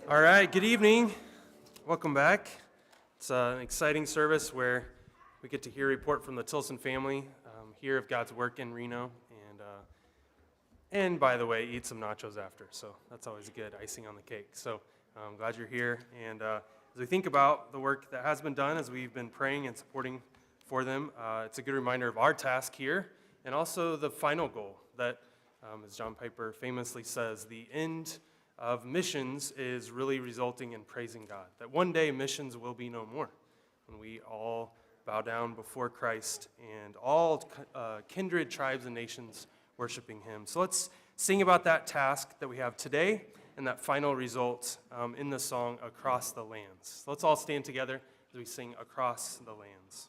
All right, good evening. Welcome back. It's an exciting service where we get to hear a report from the Tilson family, hear of God's work in Reno, and by the way, eat some nachos after. So that's always good icing on the cake. So I'm glad you're here. And as we think about the work that has been done, as we've been praying and supporting for them, it's a good reminder of our task here and also the final goal that, as John Piper famously says, the end of missions is really resulting in praising God. That one day missions will be no more when we all bow down before Christ and all kindred tribes and nations worshiping Him. So let's sing about that task that we have today and that final result in the song Across the Lands. So let's all stand together as we sing Across the Lands.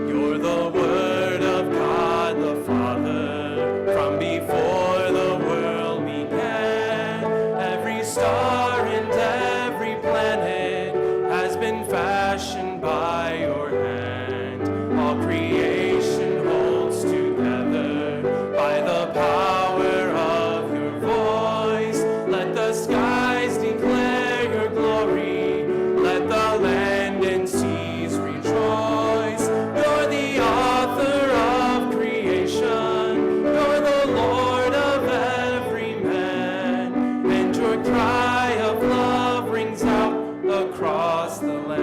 You're the Word of God the Father, from before the world began. Every star and every planet has been fashioned by your hand. All creation holds together by the power of your voice. Let the skies declare your glory. Let the land and seas rejoice. You're the author of creation. You're the Lord of every man. And your cry of love rings out across the lands.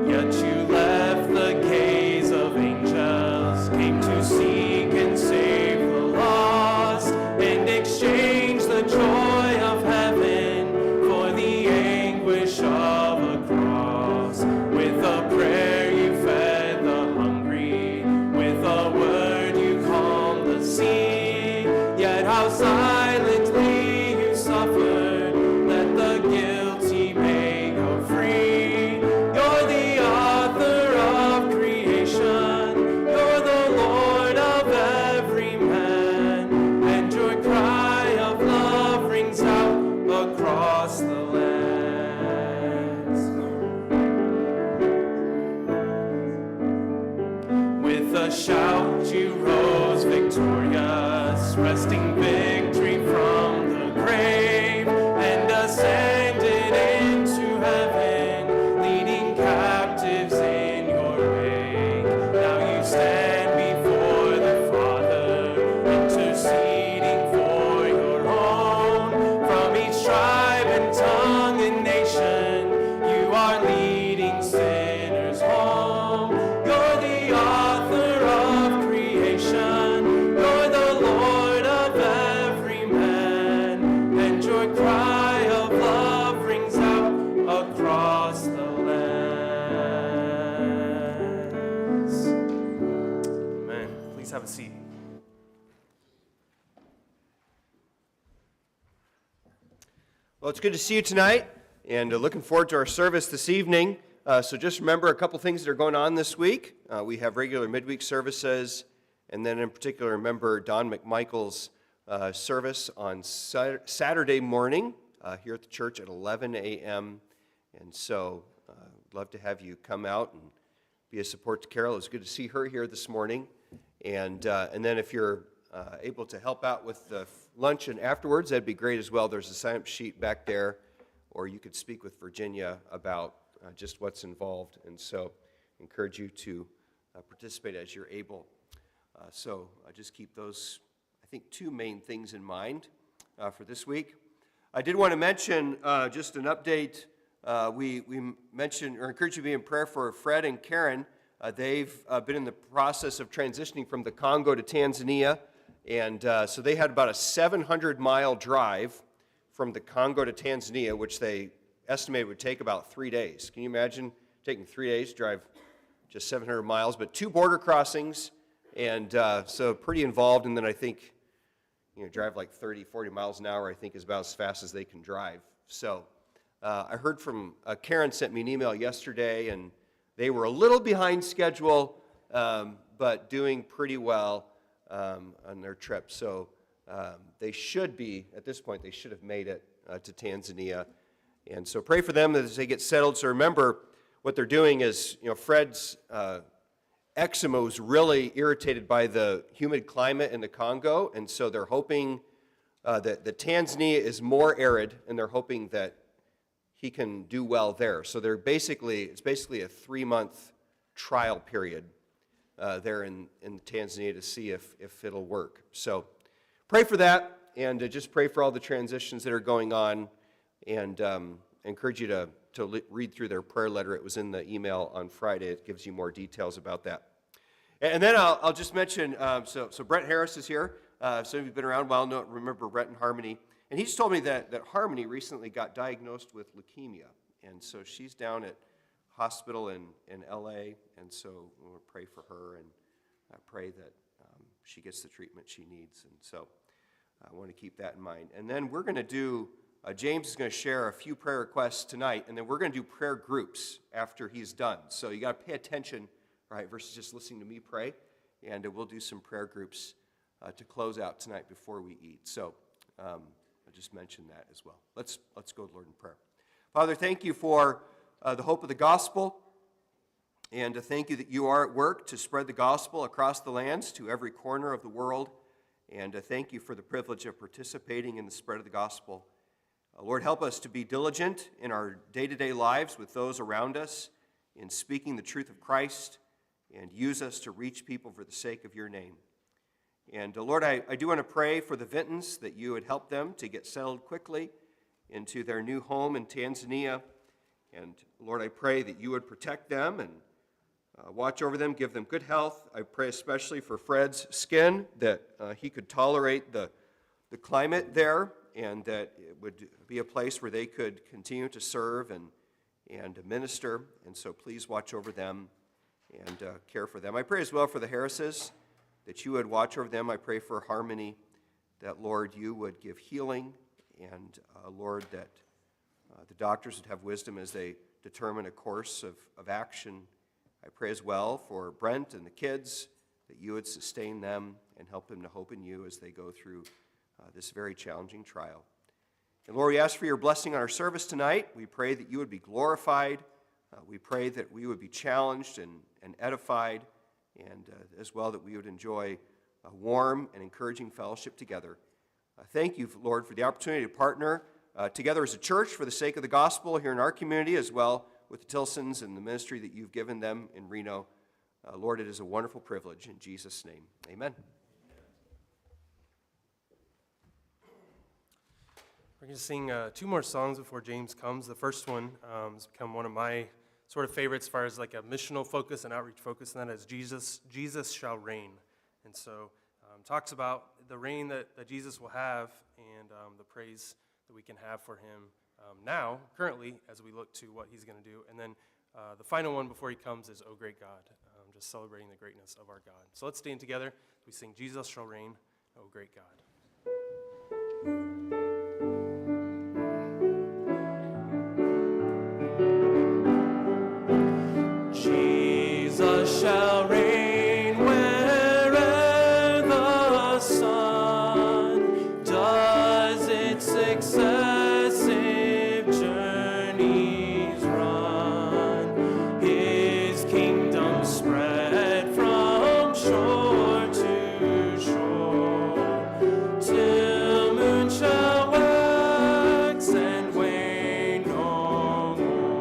Yet you left the gaze of angels, came to seek and save the lost, and exchange the joy of heaven for the anguish of a cross. With a prayer you fed the hungry, with a word you calmed the sea. Yet how silently you suffered, let the guilty may go free. You're the author of creation, you're the Lord of every man, and your cry of love rings out across the lands. With a shout you rose victorious, wresting victory from the grave, and ascended into heaven, leading captives in your wake. Now you stand before the Father, interceding for your own. From each tribe and tongue and nation, you are leading sinners home. You're the author of creation, you're the Lord of every man, and your cry of love rings out across the lands. Amen. Please have a seat. Well, it's good to see you tonight, and looking forward to our service this evening. So just remember a couple things that are going on this week. We have regular midweek services, and then in particular, remember Don McMichael's service on Saturday morning here at the church at 11 a.m. And so I'd love to have you come out and be a support to Carol. It's good to see her here this morning. And then if you're able to help out with the luncheon afterwards, that'd be great as well. There's a sign-up sheet back there, or you could speak with Virginia about just what's involved. And so I encourage you to participate as you're able. So just keep those, I think, two main things in mind for this week. I did want to mention just an update. We mentioned, or encourage you to be in prayer for Fred and Karen. They've been in the process of transitioning from the Congo to Tanzania. And so they had about a 700-mile drive from the Congo to Tanzania, which they estimated would take about 3 days. Can you imagine taking 3 days to drive just 700 miles? But 2 border crossings, and so pretty involved. And then I think, drive like 30, 40 miles an hour, I think is about as fast as they can drive. So I heard from, Karen sent me an email yesterday, and they were a little behind schedule, but doing pretty well on their trip. So they should be, at this point, they should have made it to Tanzania. And so pray for them as they get settled. So remember, what they're doing is, Fred's eczema was really irritated by the humid climate in the Congo, and so they're hoping that Tanzania is more arid, and they're hoping that he can do well there. So it's basically a 3-month trial period there in Tanzania to see if it'll work. So pray for that, and just pray for all the transitions that are going on, and I encourage you to read through their prayer letter. It was in the email on Friday. It gives you more details about that. And then I'll just mention, so Brent Harris is here. Some of you have been around a while, remember Brent and Harmony. And he's told me that Harmony recently got diagnosed with leukemia. And so she's down at hospital in L.A., and so we want to pray for her and pray that she gets the treatment she needs. And so I want to keep that in mind. And then we're going to do, James is going to share a few prayer requests tonight, and then we're going to do prayer groups after he's done. So you got to pay attention, right, versus just listening to me pray. And we'll do some prayer groups to close out tonight before we eat. So I'll just mention that as well. Let's go to Lord in prayer. Father, thank you for the hope of the gospel, and thank you that you are at work to spread the gospel across the lands to every corner of the world, and thank you for the privilege of participating in the spread of the gospel. Lord, help us to be diligent in our day-to-day lives with those around us in speaking the truth of Christ, and use us to reach people for the sake of your name. And Lord, I do want to pray for the Vintons, that you would help them to get settled quickly into their new home in Tanzania. And Lord, I pray that you would protect them and watch over them, give them good health. I pray especially for Fred's skin, that he could tolerate the climate there, and that it would be a place where they could continue to serve and minister. And so please watch over them and care for them. I pray as well for the Harrises, that you would watch over them. I pray for Harmony, that, Lord, you would give healing, and, Lord, that the doctors would have wisdom as they determine a course of action. I pray as well for Brent and the kids, that you would sustain them and help them to hope in you as they go through this very challenging trial. And, Lord, we ask for your blessing on our service tonight. We pray that you would be glorified. We pray that we would be challenged and edified, and as well that we would enjoy a warm and encouraging fellowship together. Thank you, Lord, for the opportunity to partner together as a church for the sake of the gospel here in our community, as well with the Tilsons and the ministry that you've given them in Reno. Lord, it is a wonderful privilege. In Jesus' name, amen. We're going to sing 2 more songs before James comes. The first one has become one of my sort of favorites as far as like a missional focus and outreach focus, and that is Jesus Shall Reign. And so talks about the reign that Jesus will have, and the praise that we can have for him now, currently, as we look to what he's going to do. And then the final one before he comes is O Great God, just celebrating the greatness of our God. So let's stand together. We sing Jesus Shall Reign, O Great God. Jesus shall reign where'er the sun does its successive journeys run. His kingdom spread from shore to shore, till moon shall wax and wane no more.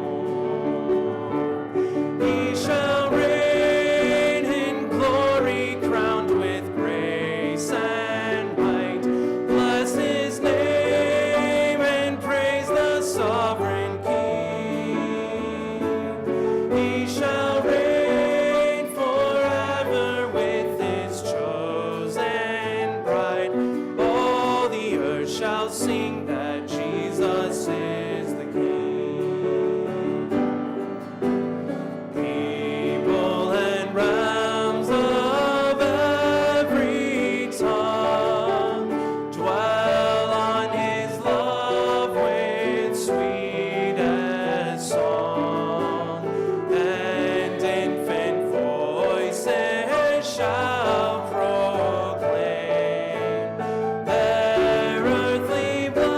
He shall reign in glory, crowned with grace and might. Bless his name and praise the sovereign King. He shall reign forever with his chosen bride. All the earth shall sing that Jesus is the King. People and realms of every tongue dwell on his love with sweetest song, and infant voices shall proclaim their earthly blessings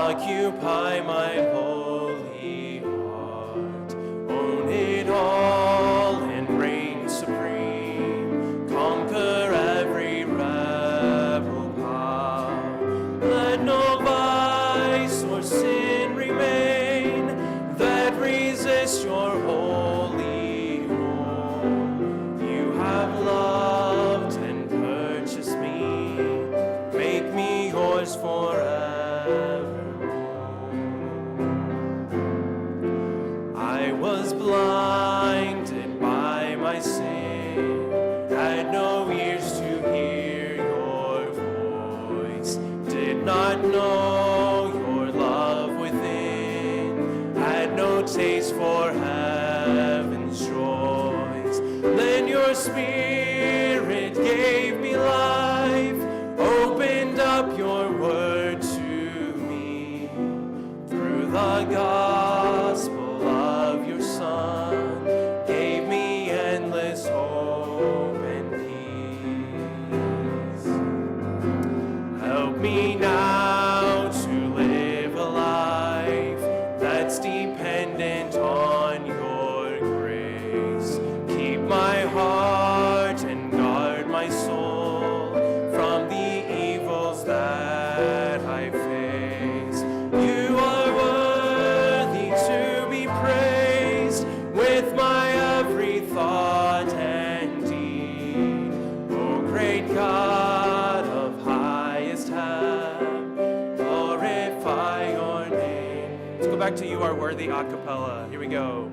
Occupy my lowly heart, own it all and reign supreme. Conquer every rebel power. Let no vice or sin remain that resists your holy rule. You have loved and purchased me. Make me yours forever. I was blinded by my sin, had no ears to hear your voice, did not know your love within, had no taste for heaven's joys. Then your spirit gave me life, opened up your word to me through the gospel of your Son, gave me endless hope and peace. Help me now to live a life that's dependent on your grace. Keep my heart and guard my soul from the evils that I face. You are worthy to be praised with my every thought and deed. O great God of highest heaven, glorify your name. Let's go back to You Are Worthy a cappella. Here we go.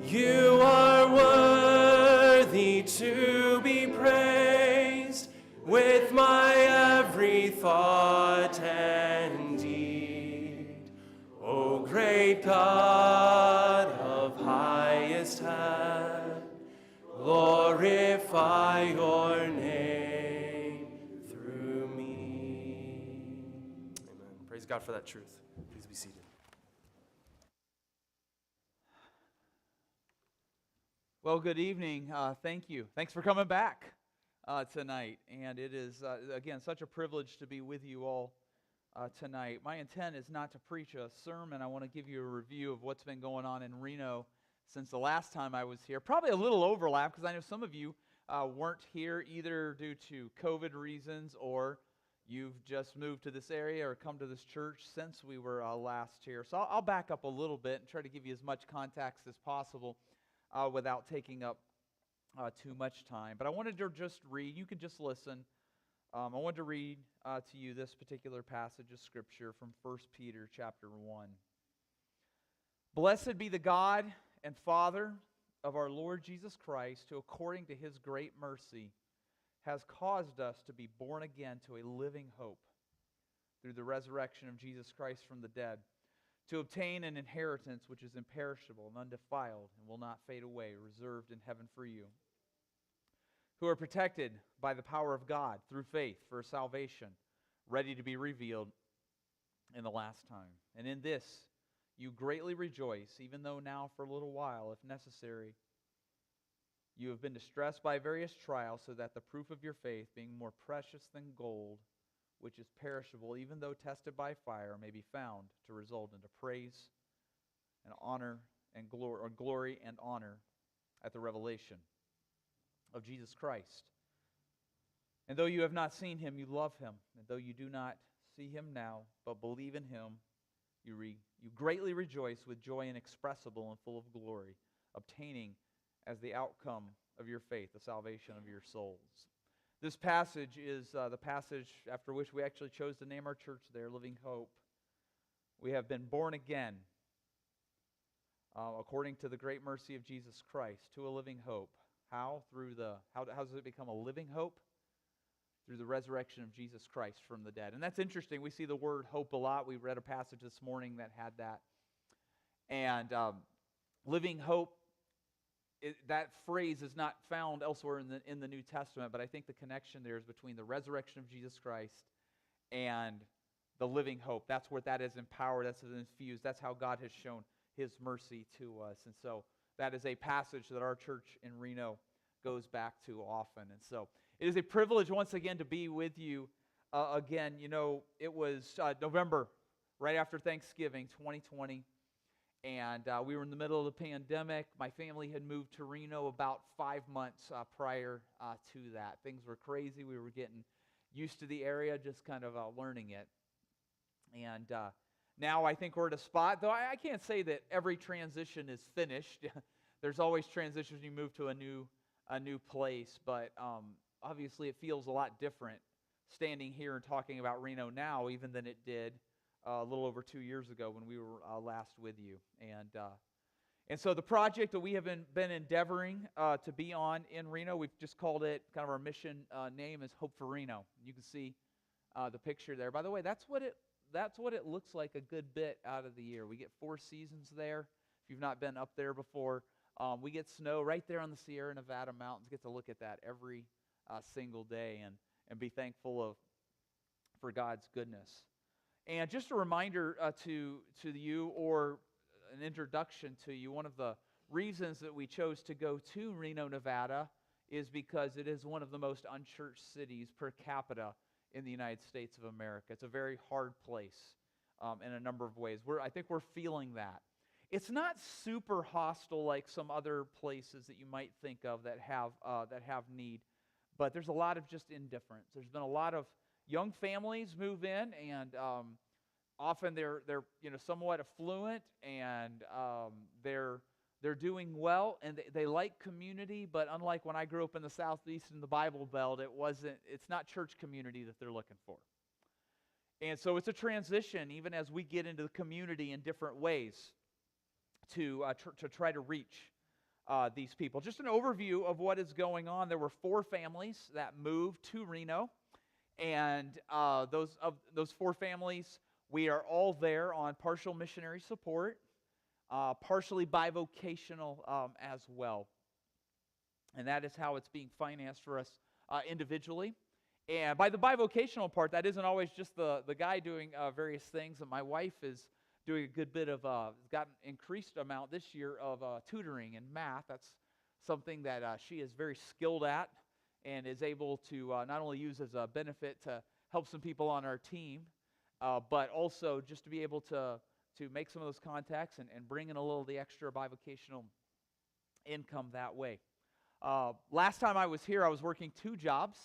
You are worthy to be praised with my every thought and deed. O great God of highest heaven, glorify your name through me. Amen. Praise God for that truth. Please be seated. Well, good evening. Thank you. Thanks for coming back tonight. And it is, again, such a privilege to be with you all tonight. My intent is not to preach a sermon. I want to give you a review of what's been going on in Reno since the last time I was here. Probably a little overlap because I know some of you weren't here either due to COVID reasons or you've just moved to this area or come to this church since we were last here. So I'll back up a little bit and try to give you as much context as possible without taking up too much time. But I wanted to just read, you could just listen. I wanted to read to you this particular passage of Scripture from 1 Peter chapter 1. Blessed be the God and Father of our Lord Jesus Christ, who according to His great mercy has caused us to be born again to a living hope through the resurrection of Jesus Christ from the dead, to obtain an inheritance which is imperishable and undefiled and will not fade away, reserved in heaven for you, who are protected by the power of God through faith for a salvation ready to be revealed in the last time. And in this you greatly rejoice, even though now for a little while, if necessary, you have been distressed by various trials, so that the proof of your faith, being more precious than gold, which is perishable, even though tested by fire, may be found to result into praise and honor and glory, or glory and honor at the revelation of Jesus Christ. And though you have not seen Him, you love Him. And though you do not see Him now, but believe in Him, you greatly rejoice with joy inexpressible and full of glory, obtaining as the outcome of your faith the salvation of your souls. This passage is the passage after which we actually chose to name our church there, Living Hope. We have been born again, according to the great mercy of Jesus Christ, to a living hope. How? How does it become a living hope? Through the resurrection of Jesus Christ from the dead. And that's interesting. We see the word hope a lot. We read a passage this morning that had that. And living hope, that phrase is not found elsewhere in the New Testament, but I think the connection there is between the resurrection of Jesus Christ and the living hope. That's where that is empowered, that's infused. That's how God has shown His mercy to us. And so that is a passage that our church in Reno goes back to often. And so it is a privilege once again to be with you again. You know, it was November right after Thanksgiving 2020. And we were in the middle of the pandemic. My family had moved to Reno about 5 months prior to that. Things were crazy. We were getting used to the area, just kind of learning it. And now I think we're at a spot, though I can't say that every transition is finished. There's always transitions when you move to a new place, but obviously it feels a lot different standing here and talking about Reno now, even than it did a little over 2 years ago when we were last with you. And so the project that we have been endeavoring to be on in Reno, we've just called it, kind of our mission name is Hope for Reno. You can see the picture there. By the way, that's what it looks like a good bit out of the year. We get 4 seasons there. If you've not been up there before, we get snow right there on the Sierra Nevada mountains. Get to look at that every single day and be thankful for God's goodness. And just a reminder to you, or an introduction to you, one of the reasons that we chose to go to Reno, Nevada is because it is one of the most unchurched cities per capita in the United States of America. It's a very hard place in a number of ways. I think we're feeling that. It's not super hostile like some other places that you might think of that have need, but there's a lot of just indifference. There's been a lot of young families move in, and often they're somewhat affluent, and they're doing well, and they like community. But unlike when I grew up in the Southeast in the Bible Belt, it's not church community that they're looking for. And so it's a transition, even as we get into the community in different ways to try to reach these people. Just an overview of what is going on. There were 4 families that moved to Reno. And those 4 families, we are all there on partial missionary support, partially bivocational as well. And that is how it's being financed for us individually. And by the bivocational part, that isn't always just the guy doing various things. And my wife is doing a good bit of, got an increased amount this year of tutoring in math. That's something that she is very skilled at, and is able to not only use as a benefit to help some people on our team, but also just to be able to make some of those contacts and bring in a little of the extra bivocational income that way. Last time I was here, I was working 2 jobs.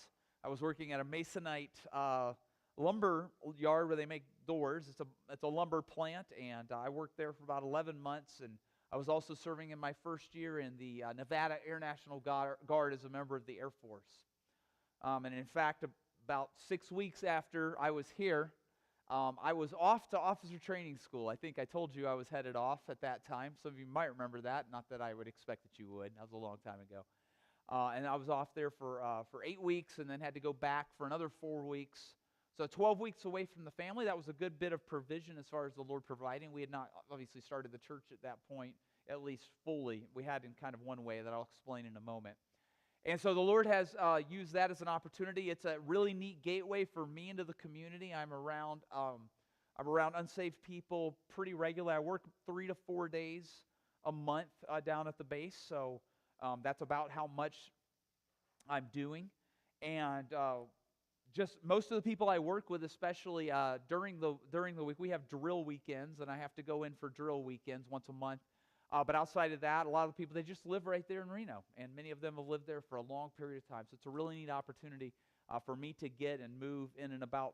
I was working at a Masonite lumber yard where they make doors. It's a lumber plant, and I worked there for about 11 months, and I was also serving in my first year in the Nevada Air National Guard as a member of the Air Force. And in fact, about 6 weeks after I was here, I was off to officer training school. I think I told you I was headed off at that time. Some of you might remember that. Not that I would expect that you would. That was a long time ago. And I was off there for 8 weeks, and then had to go back for another 4 weeks. So 12 weeks away from the family. That was a good bit of provision as far as the Lord providing. We had not obviously started the church at that point, at least fully. We had in kind of one way that I'll explain in a moment. And so the Lord has used that as an opportunity. It's a really neat gateway for me into the community. I'm around unsaved people pretty regularly. I work 3 to 4 days a month down at the base, so that's about how much I'm doing. And just most of the people I work with, especially during the week, we have drill weekends, and I have to go in for drill weekends once a month. But outside of that, a lot of the people, they just live right there in Reno, and many of them have lived there for a long period of time. So it's a really neat opportunity for me to get and move in and about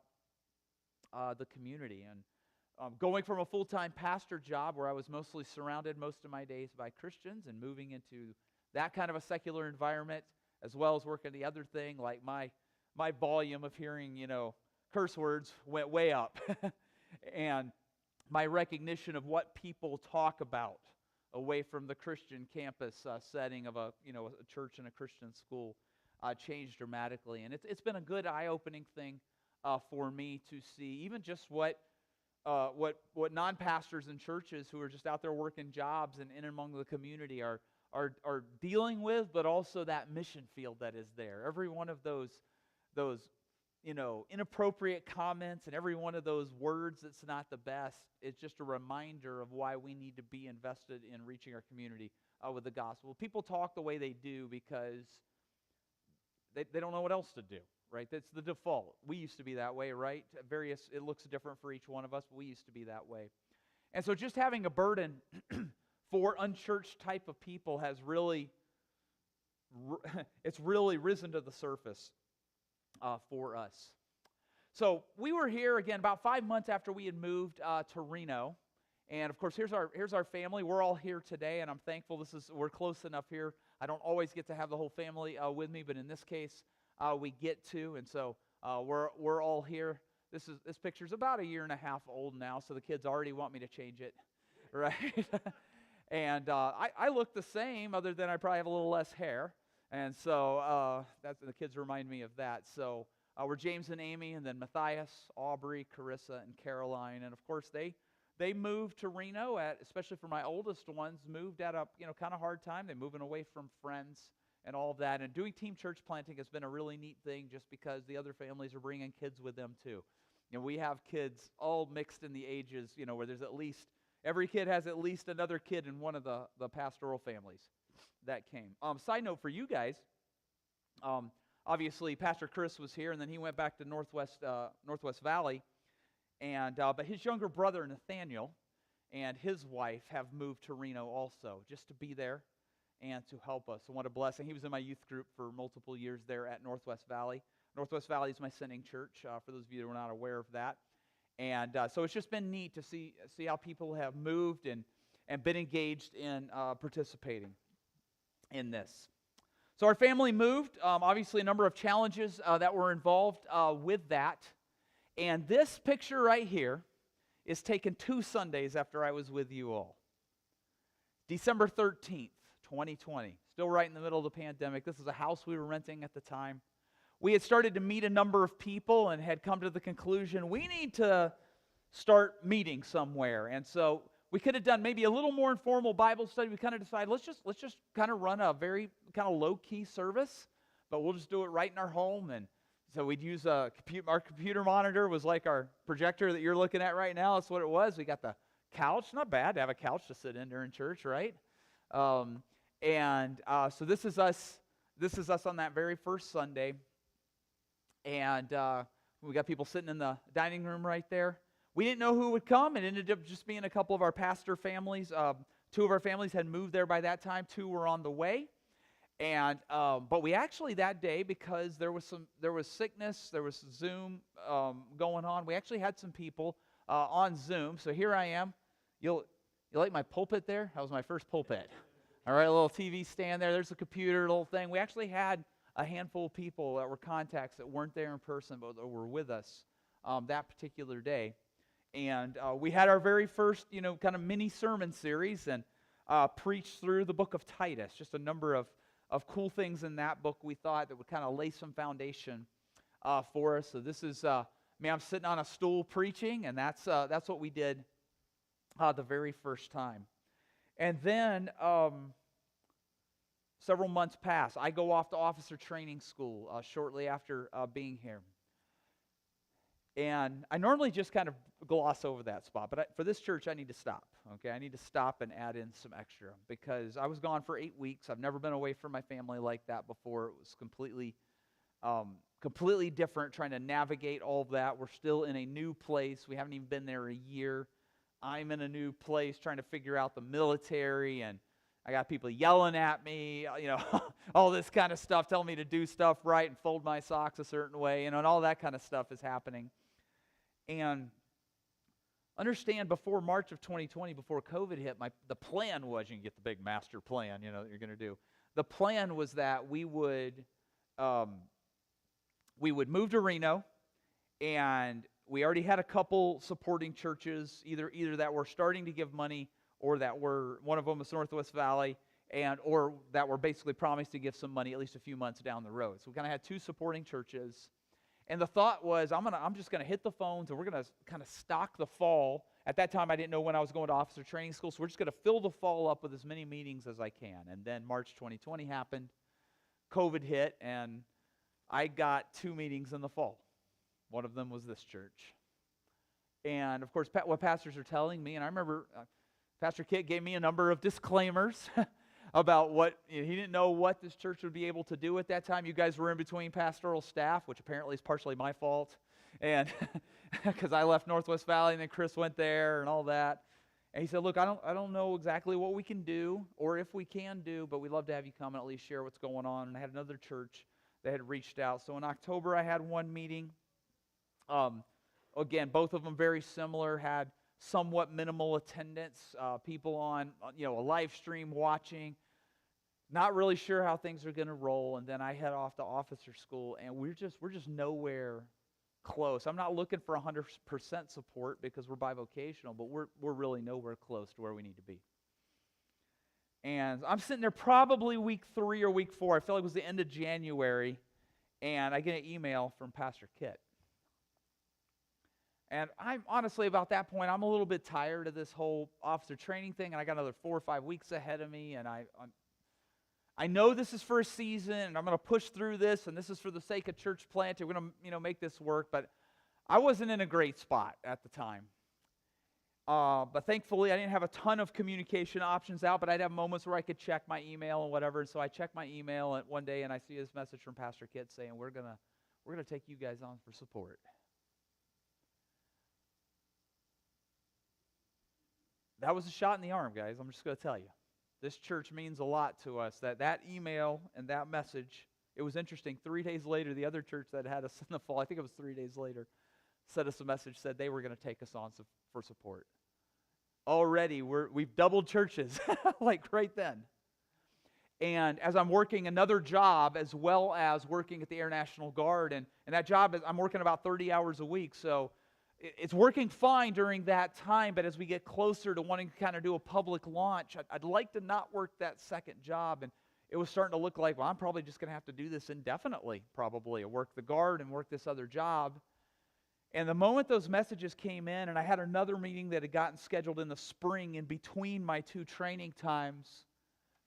the community. And going from a full-time pastor job where I was mostly surrounded most of my days by Christians, and moving into that kind of a secular environment, as well as working the other thing, like my volume of hearing, curse words went way up. And my recognition of what people talk about away from the Christian campus setting of a church and a Christian school changed dramatically. And it's been a good eye-opening thing for me to see, even just what non-pastors in churches who are just out there working jobs and in among the community are dealing with, but also that mission field that is there. Every one of those inappropriate comments, and every one of those words that's not the best, it's just a reminder of why we need to be invested in reaching our community with the gospel. People talk the way they do because they don't know what else to do, right? That's the default. We used to be that way, right? It looks different for each one of us, but we used to be that way. And so just having a burden for unchurched type of people has really, it's really risen to the surface for us. So we were here, again, about 5 months after we had moved to Reno. And of course, here's our family. We're all here today, and I'm thankful we're close enough here. I don't always get to have the whole family with me, but in this case, we get to, and so we're all here. This picture's about 1.5 years old now, so the kids already want me to change it, right? And I look the same, other than I probably have a little less hair, and so the kids remind me of that. So we're James and Amy, and then Matthias, Aubrey, Carissa, and Caroline, and of course they moved to Reno especially for my oldest ones, moved at a kind of hard time. They're moving away from friends and all of that. And doing team church planting has been a really neat thing, just because the other families are bringing kids with them too. We have kids all mixed in the ages, where there's every kid has at least another kid in one of the pastoral families that came. Side note for you guys, obviously Pastor Chris was here, and then he went back to Northwest Valley. And but his younger brother Nathaniel and his wife have moved to Reno also, just to be there and to help us. And what a blessing. He was in my youth group for multiple years there at Northwest Valley. Northwest Valley is my sending church, for those of you that were not aware of that. And so it's just been neat to see how people have moved and been engaged in participating in this. So our family moved. Obviously a number of challenges that were involved with that. And this picture right here is taken 2 Sundays after I was with you all. December 13th, 2020. Still right in the middle of the pandemic. This is a house we were renting at the time. We had started to meet a number of people and had come to the conclusion we need to start meeting somewhere. And so we could have done maybe a little more informal Bible study. We kind of decided let's just kind of run a very kind of low-key service, but we'll just do it right in our home. And so we'd use our computer monitor was like our projector that you're looking at right now. That's what it was. We got the couch. Not bad to have a couch to sit in during church, right? So this is us. This is us on that very first Sunday. And we got people sitting in the dining room right there. We didn't know who would come. It ended up just being a couple of our pastor families. 2 of our families had moved there by that time. 2 were on the way. And but we actually that day, because there was sickness, there was Zoom going on. We actually had some people on Zoom. So here I am. You like my pulpit there? That was my first pulpit. All right, a little TV stand there. There's a computer, little thing. We actually had a handful of people that were contacts that weren't there in person, but that were with us that particular day. And we had our very first, kind of mini sermon series and preached through the book of Titus. Just a number of cool things in that book we thought that would kind of lay some foundation for us. So this is, I'm sitting on a stool preaching, and that's what we did the very first time. And then several months pass. I go off to officer training school shortly after being here. And I normally just kind of gloss over that spot, but for this church, I need to stop. Okay, I need to stop and add in some extra, because I was gone for 8 weeks. I've never been away from my family like that before. It was completely different, trying to navigate all of that. We're still in a new place. We haven't even been there a year. I'm in a new place, trying to figure out the military, and I got people yelling at me, all this kind of stuff, telling me to do stuff right and fold my socks a certain way, and all that kind of stuff is happening. And understand, before March of 2020, before COVID hit, the plan was, you can get the big master plan, that you're going to do. The plan was that we would move to Reno, and we already had a couple supporting churches, either that were starting to give money, or that were, one of them was Northwest Valley, or that were basically promised to give some money at least a few months down the road. So we kind of had 2 supporting churches. And the thought was, I'm just going to hit the phones, and we're going to kind of stock the fall. At that time, I didn't know when I was going to officer training school, so we're just going to fill the fall up with as many meetings as I can. And then March 2020 happened, COVID hit, and I got 2 meetings in the fall. One of them was this church. And, of course, what pastors are telling me, and I remember Pastor Kit gave me a number of disclaimers about what, he didn't know what this church would be able to do at that time. You guys were in between pastoral staff, which apparently is partially my fault, and because I left Northwest Valley and then Chris went there and all that. And he said, look, I don't know exactly what we can do or if we can do, but we'd love to have you come and at least share what's going on. And I had another church that had reached out. So in October, I had one meeting. Again, both of them very similar, had somewhat minimal attendance, people on a live stream watching, not really sure how things are going to roll. And then I head off to officer school, and we're just nowhere close. I'm not looking for 100% support because we're bivocational, but we're really nowhere close to where we need to be. And I'm sitting there probably week 3 or week 4. I feel like it was the end of January, and I get an email from Pastor Kit. And I'm honestly, about that point, I'm a little bit tired of this whole officer training thing, and I got another 4 or 5 weeks ahead of me, and I know this is for a season, and I'm going to push through this, and this is for the sake of church planting. We're going to, make this work, but I wasn't in a great spot at the time. But thankfully, I didn't have a ton of communication options out, but I'd have moments where I could check my email and whatever. And so I checked my email one day, and I see this message from Pastor Kit saying, "We're gonna take you guys on for support." That was a shot in the arm, guys. I'm just going to tell you. This church means a lot to us. That email and that message, it was interesting. 3 days later, the other church that had us in the fall, I think it was 3 days later, sent us a message, said they were going to take us on for support. Already, we've doubled churches, like right then. And as I'm working another job, as well as working at the Air National Guard, and that job, I'm working about 30 hours a week, so it's working fine during that time, but as we get closer to wanting to kind of do a public launch, I'd like to not work that second job. And it was starting to look like, well, I'm probably just going to have to do this indefinitely, probably, or work the guard and work this other job. And the moment those messages came in, and I had another meeting that had gotten scheduled in the spring in between my 2 training times,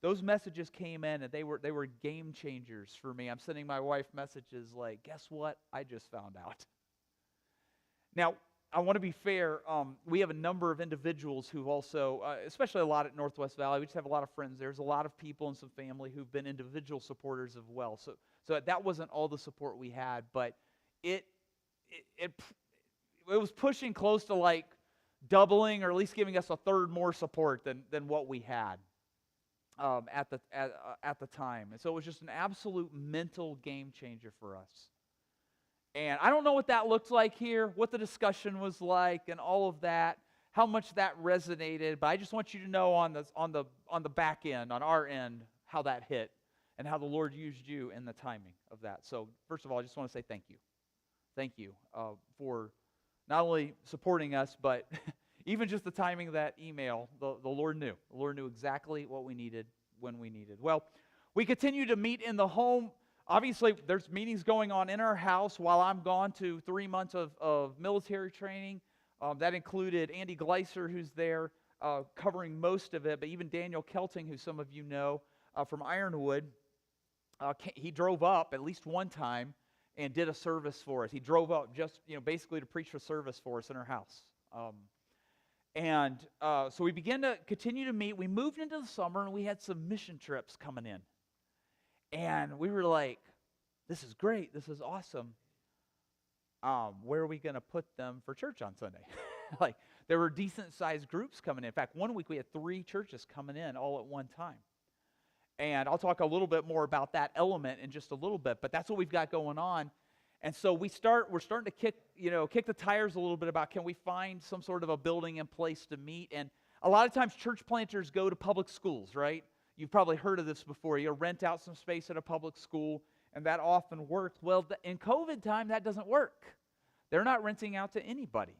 those messages came in, and they were game changers for me. I'm sending my wife messages like, guess what? I just found out. Now, I want to be fair. We have a number of individuals who've also, especially a lot at Northwest Valley, we just have a lot of friends. There's a lot of people and some family who've been individual supporters as well. So that wasn't all the support we had, but it was pushing close to like doubling, or at least giving us a third more support than what we had at the time. And so it was just an absolute mental game changer for us. And I don't know what that looked like here, what the discussion was like, and all of that, how much that resonated. But I just want you to know on the back end, on our end, how that hit and how the Lord used you in the timing of that. So first of all, I just want to say thank you. Thank you for not only supporting us, but even just the timing of that email. The Lord knew. The Lord knew exactly what we needed when we needed. Well, we continue to meet in the home. Obviously, there's meetings going on in our house while I'm gone to 3 months of military training. That included Andy Gleiser, who's there covering most of it, but even Daniel Kelting, who some of you know from Ironwood, he drove up at least one time and did a service for us. He drove up just, basically to preach a service for us in our house. So we began to continue to meet. We moved into the summer, and we had some mission trips coming in. And we were like, this is great. This is awesome. Where are we going to put them for church on Sunday? Like, there were decent-sized groups coming in. In fact, one week we had 3 churches coming in all at one time. And I'll talk a little bit more about that element in just a little bit, but that's what we've got going on. And so we're starting to kick the tires a little bit about, can we find some sort of a building and place to meet? And a lot of times church planters go to public schools, right? You've probably heard of this before. You rent out some space at a public school, and that often works. Well, in COVID time, that doesn't work. They're not renting out to anybody.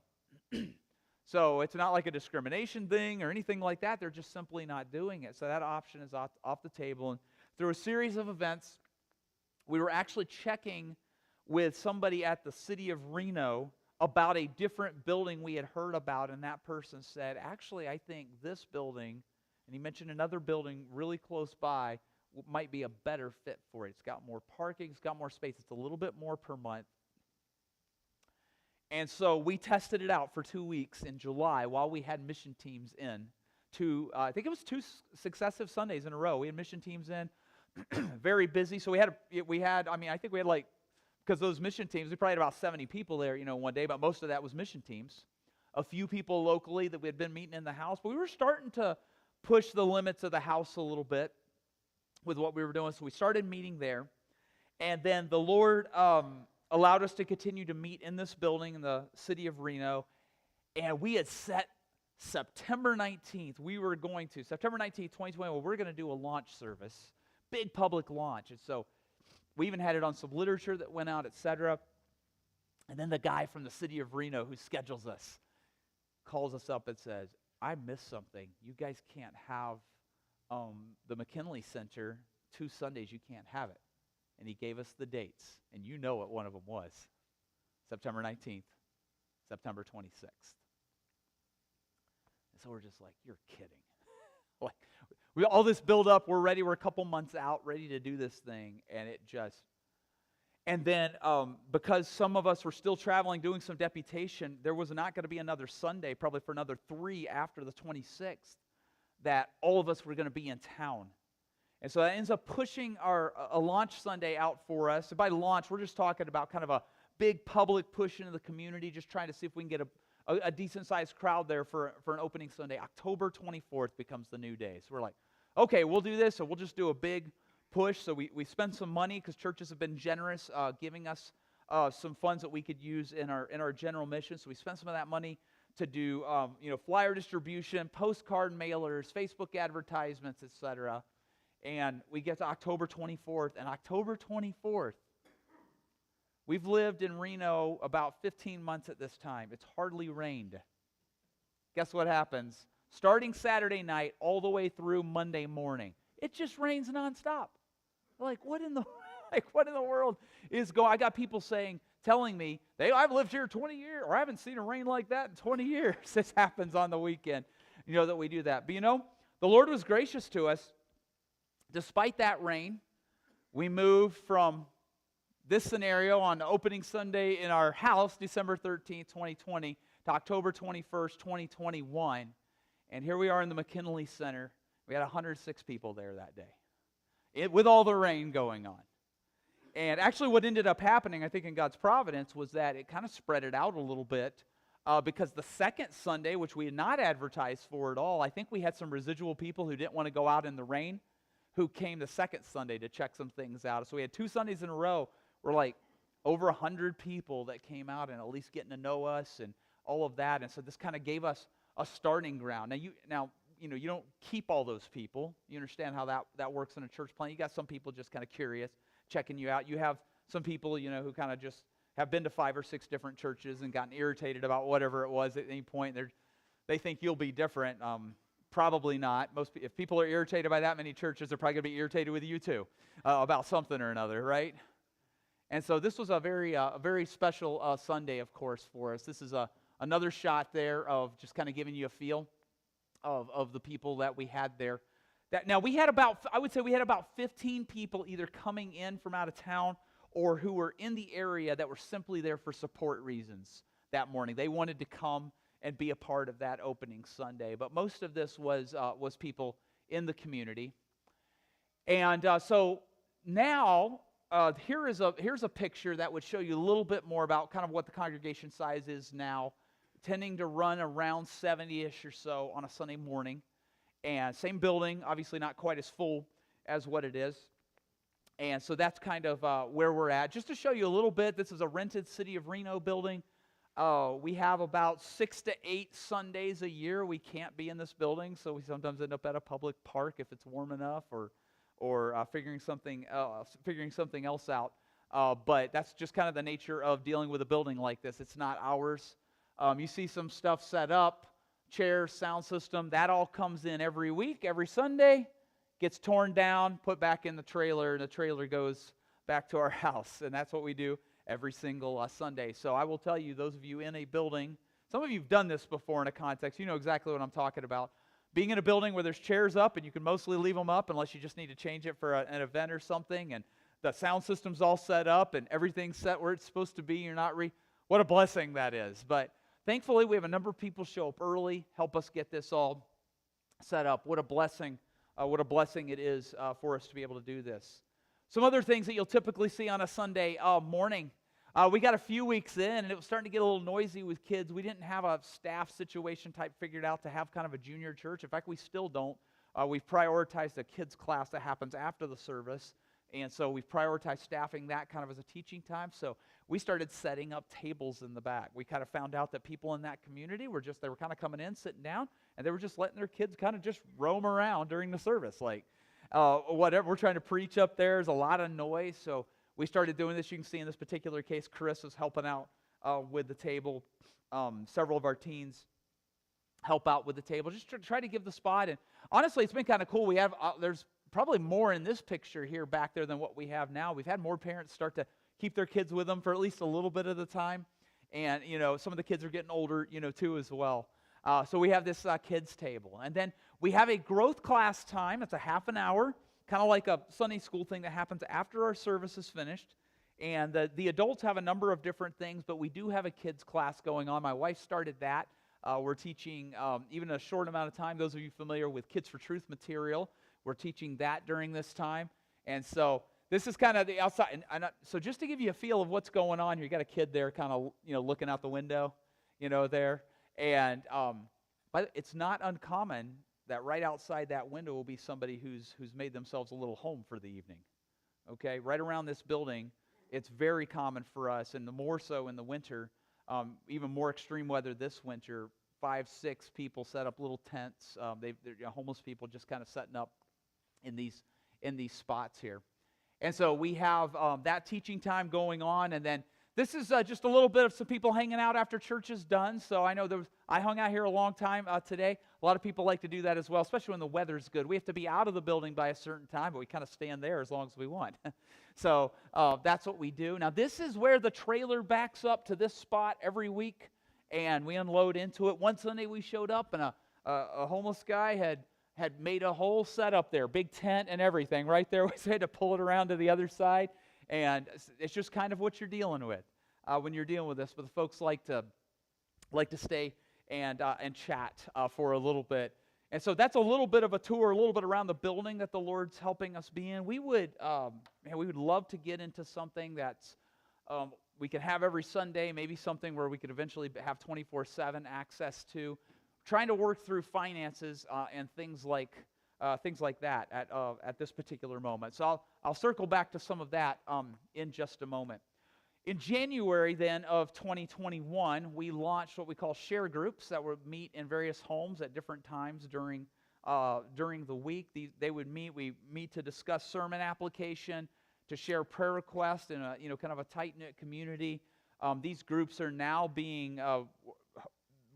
So it's not like a discrimination thing or anything like that. They're just simply not doing it. So that option is off the table. And through a series of events, we were actually checking with somebody at the city of Reno about a different building we had heard about, and that person said, actually, I think this building, and he mentioned another building really close by, might be a better fit for it. It's got more parking, it's got more space, it's a little bit more per month. And so we tested it out for 2 weeks in July while we had mission teams in I think it was two successive Sundays in a row. We had mission teams in, very busy. So I think we had like, because those mission teams, we probably had about 70 people there, one day, but most of that was mission teams. A few people locally that we had been meeting in the house, but we were starting to push the limits of the house a little bit with what we were doing. So we started meeting there, and then the Lord allowed us to continue to meet in this building in the city of Reno, and we had set September 19th, September 19th, 2020, we're going to do a launch service, big public launch. And so we even had it on some literature that went out, etc. And then the guy from the city of Reno who schedules us calls us up and says, I missed something. You guys can't have the McKinley Center 2 Sundays. You can't have it. And he gave us the dates. And you know what one of them was. September 19th, September 26th. And so we're just like, you're kidding. Like, all this build up, we're ready. We're a couple months out, ready to do this thing. And then because some of us were still traveling, doing some deputation, there was not going to be another Sunday, probably for another 3 after the 26th, that all of us were going to be in town. And so that ends up pushing a launch Sunday out for us. And by launch, we're just talking about kind of a big public push into the community, just trying to see if we can get a decent-sized crowd there for an opening Sunday. October 24th becomes the new day. So we're like, okay, we'll do this, so we'll just do a big push. So we spend some money because churches have been generous, giving us some funds that we could use in our general mission. So we spent some of that money to do flyer distribution, postcard mailers, Facebook advertisements, etc. And we get to October 24th, and October 24th, we've lived in Reno about 15 months at this time. It's hardly rained. Guess what happens? Starting Saturday night all the way through Monday morning, it just rains nonstop. Like, what in the world is going on? I got people telling me, I've lived here 20 years, or I haven't seen a rain like that in 20 years. This happens on the weekend, that we do that. But the Lord was gracious to us. Despite that rain, we moved from this scenario on opening Sunday in our house, December 13th, 2020, to October 21st, 2021. And here we are in the McKinley Center. We had 106 people there that day, with all the rain going on. And actually what ended up happening, I think in God's providence, was that it kind of spread it out a little bit because the second Sunday, which we had not advertised for at all, I think we had some residual people who didn't want to go out in the rain who came the second Sunday to check some things out. So we had 2 Sundays in a row where like over 100 people that came out and at least getting to know us and all of that. And so this kind of gave us a starting ground. Now you don't keep all those people. You understand how that works in a church plan. You got some people just kind of curious, checking you out. You have some people, who kind of just have been to 5 or 6 different churches and gotten irritated about whatever it was at any point. They think you'll be different. Probably not. If people are irritated by that many churches, they're probably going to be irritated with you too about something or another, right? And so this was a very special Sunday, of course, for us. This is another shot there of just kind of giving you a feel of the people that we had there. Now we had about 15 people either coming in from out of town or who were in the area that were simply there for support reasons that morning. They wanted to come and be a part of that opening Sunday. But most of this was people in the community. And so now here's a picture that would show you a little bit more about kind of what the congregation size is now, tending to run around 70-ish or so on a Sunday morning. And same building, obviously not quite as full as what it is. And so that's kind of where we're at. Just to show you a little bit, this is a rented City of Reno building. We have about 6 to 8 Sundays a year we can't be in this building, so we sometimes end up at a public park if it's warm enough, or figuring something else out. But that's just kind of the nature of dealing with a building like this. It's not ours. You see some stuff set up, chairs, sound system. That all comes in every week, every Sunday, gets torn down, put back in the trailer, and the trailer goes back to our house, and that's what we do every single Sunday. So I will tell you, those of you in a building, some of you have done this before in a context, you know exactly what I'm talking about. Being in a building where there's chairs up and you can mostly leave them up unless you just need to change it for an event or something, and the sound system's all set up and everything's set where it's supposed to be, you're not what a blessing that is. But thankfully we have a number of people show up early, help us get this all set up. What a blessing it is for us to be able to do this. Some other things that you'll typically see on a Sunday morning. We got a few weeks in, and it was starting to get a little noisy with kids. We didn't have a staff situation type figured out to have kind of a junior church. In fact, we still don't. We've prioritized a kids class that happens after the service, and so we've prioritized staffing that kind of as a teaching time. So we started setting up tables in the back. We kind of found out that people in that community they were kind of coming in, sitting down, and they were just letting their kids kind of just roam around during the service. Like, whatever, we're trying to preach up there. There's a lot of noise, so we started doing this. You can see in this particular case, Chris is helping out with the table. Several of our teens help out with the table, just to try to give the spot. And honestly, it's been kind of cool. We have there's probably more in this picture here back there than what we have now. We've had more parents start to keep their kids with them for at least a little bit of the time. And, some of the kids are getting older, too, as well. So we have this kids table. And then we have a growth class time. It's a half an hour, kind of like a Sunday school thing that happens after our service is finished. And the adults have a number of different things, but we do have a kids class going on. My wife started that. We're teaching, even a short amount of time, those of you familiar with Kids for Truth material, we're teaching that during this time. And so this is kind of the outside. So just to give you a feel of what's going on here, you got a kid there kind of, looking out the window, there. And but it's not uncommon that right outside that window will be somebody who's made themselves a little home for the evening. Okay, right around this building, it's very common for us, and the more so in the winter, even more extreme weather this winter, 5, 6 people set up little tents. They're homeless people just kind of setting up in these spots here. And so we have that teaching time going on, and then this is just a little bit of some people hanging out after church is done. So I know I hung out here a long time today. A lot of people like to do that as well, especially when the weather's good. We have to be out of the building by a certain time, but we kind of stand there as long as we want. So that's what we do. Now this is where the trailer backs up to this spot every week, and we unload into it. One Sunday we showed up, and a homeless guy had made a whole setup there, big tent and everything right there. We had to pull it around to the other side. And it's just kind of what you're dealing with when you're dealing with this. But the folks like to stay and chat for a little bit. And so that's a little bit of a tour, a little bit around the building that the Lord's helping us be in. We would love to get into something that's we can have every Sunday, maybe something where we could eventually have 24/7 access to. Trying to work through finances and things like that at this particular moment. So I'll circle back to some of that in just a moment. In January then of 2021, we launched what we call share groups that would meet in various homes at different times during the week. They would meet. We meet to discuss sermon application, to share prayer requests in a kind of a tight-knit community. These groups are now being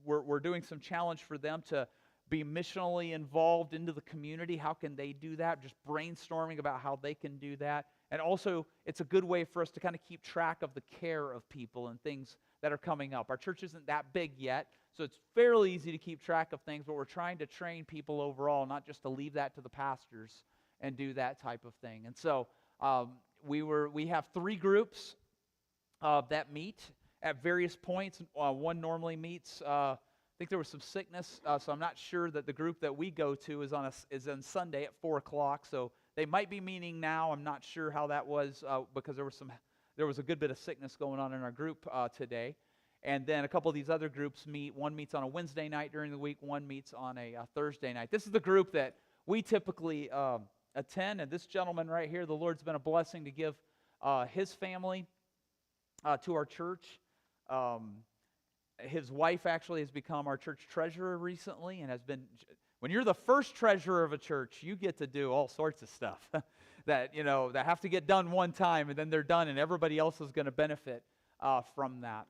we're doing some challenge for them to be missionally involved into the community. How can they do that? Just brainstorming about how they can do that. And also, it's a good way for us to kind of keep track of the care of people and things that are coming up. Our church isn't that big yet, so it's fairly easy to keep track of things, but we're trying to train people overall, not just to leave that to the pastors and do that type of thing. And so we have 3 groups that meet at various points. One normally meets, I think there was some sickness, so I'm not sure that the group that we go to is on Sunday at 4 o'clock, so they might be meeting now. I'm not sure how that was because there was a good bit of sickness going on in our group today. And then a couple of these other groups meet. One meets on a Wednesday night during the week, one meets on a Thursday night. This is the group that we typically attend, and this gentleman right here, the Lord's been a blessing to give his family to our church. His wife actually has become our church treasurer recently and has been, when you're the first treasurer of a church, you get to do all sorts of stuff that have to get done one time and then they're done and everybody else is going to benefit from that.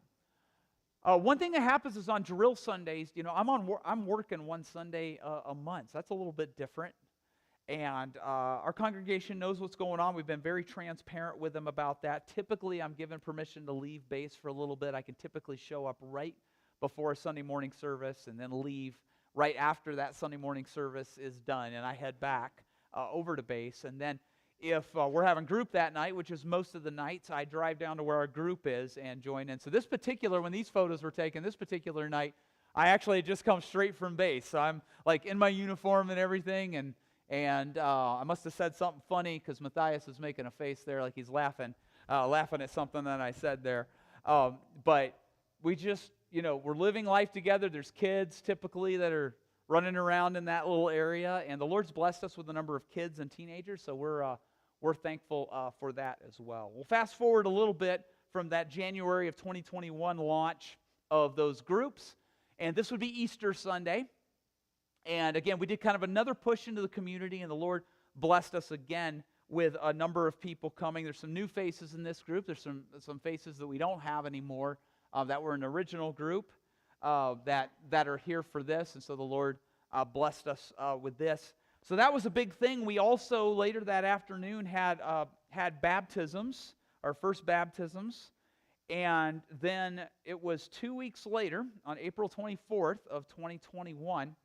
One thing that happens is on drill Sundays, I'm working one Sunday a month. So that's a little bit different. And our congregation knows what's going on. We've been very transparent with them about that. Typically, I'm given permission to leave base for a little bit. I can typically show up right before a Sunday morning service and then leave right after that Sunday morning service is done. And I head back over to base. And then if we're having group that night, which is most of the nights, I drive down to where our group is and join in. So when these photos were taken, this particular night, I actually had just come straight from base, so I'm like in my uniform and everything, and I must have said something funny because Matthias is making a face there like he's laughing at something that I said there. But we just, we're living life together. There's kids typically that are running around in that little area, and the Lord's blessed us with a number of kids and teenagers, so we're thankful for that as well. We'll fast forward a little bit from that January of 2021 launch of those groups. And this would be Easter Sunday. And again, we did kind of another push into the community, and the Lord blessed us again with a number of people coming. There's some new faces in this group. There's some faces that we don't have anymore that were in the original group that are here for this. And so the Lord blessed us with this. So that was a big thing. We also, later that afternoon, had baptisms, our first baptisms. And then it was 2 weeks later, on April 24th of 2021,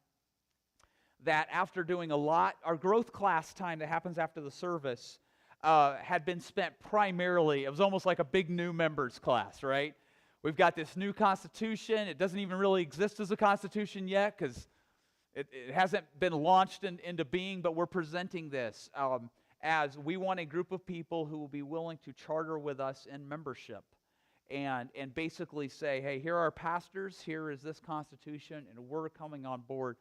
that after doing a lot, our growth class time that happens after the service had been spent primarily, it was almost like a big new members class, right? We've got this new constitution. It doesn't even really exist as a constitution yet because it hasn't been launched into being, but we're presenting this as we want a group of people who will be willing to charter with us in membership. And basically say, hey, here are our pastors, here is this constitution, and we're coming on board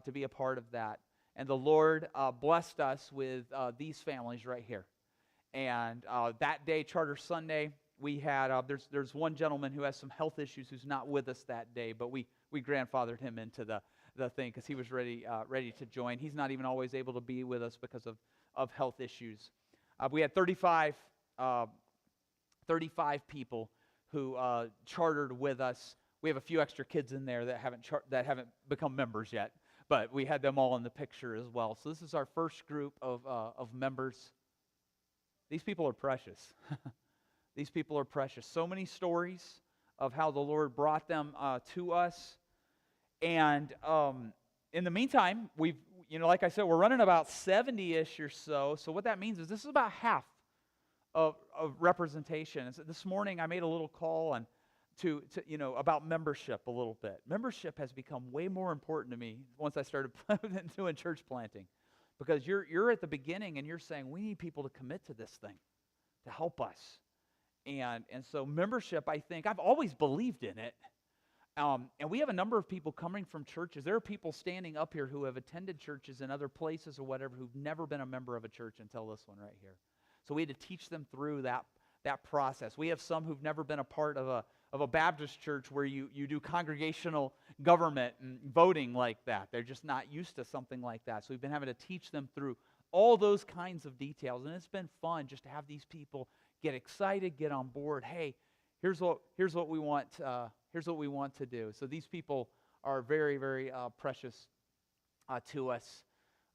to be a part of that. And the Lord blessed us with these families right here. And that day, Charter Sunday, we had, there's one gentleman who has some health issues who's not with us that day, but we grandfathered him into the thing because he was ready to join. He's not even always able to be with us because of health issues. We had 35 people who chartered with us. We have a few extra kids in there that haven't become members yet, but we had them all in the picture as well. So this is our first group of members. These people are precious. These people are precious. So many stories of how the Lord brought them to us. And in the meantime, we've, like I said, we're running about 70-ish or so. So what that means is this is about half of representation. And so this morning I made a little call to about membership a little bit. Membership has become way more important to me once I started doing church planting, because you're at the beginning and you're saying we need people to commit to this thing to help us. And so membership, I think, I've always believed in it. And we have a number of people coming from churches. There are people standing up here who have attended churches in other places or whatever who've never been a member of a church until this one right here. So we had to teach them through that process. We have some who've never been a part of a Baptist church where you do congregational government and voting like that. They're just not used to something like that. So we've been having to teach them through all those kinds of details. And it's been fun just to have these people get excited, get on board. Hey, here's what we want. Here's what we want to do. So these people are very, very precious to us.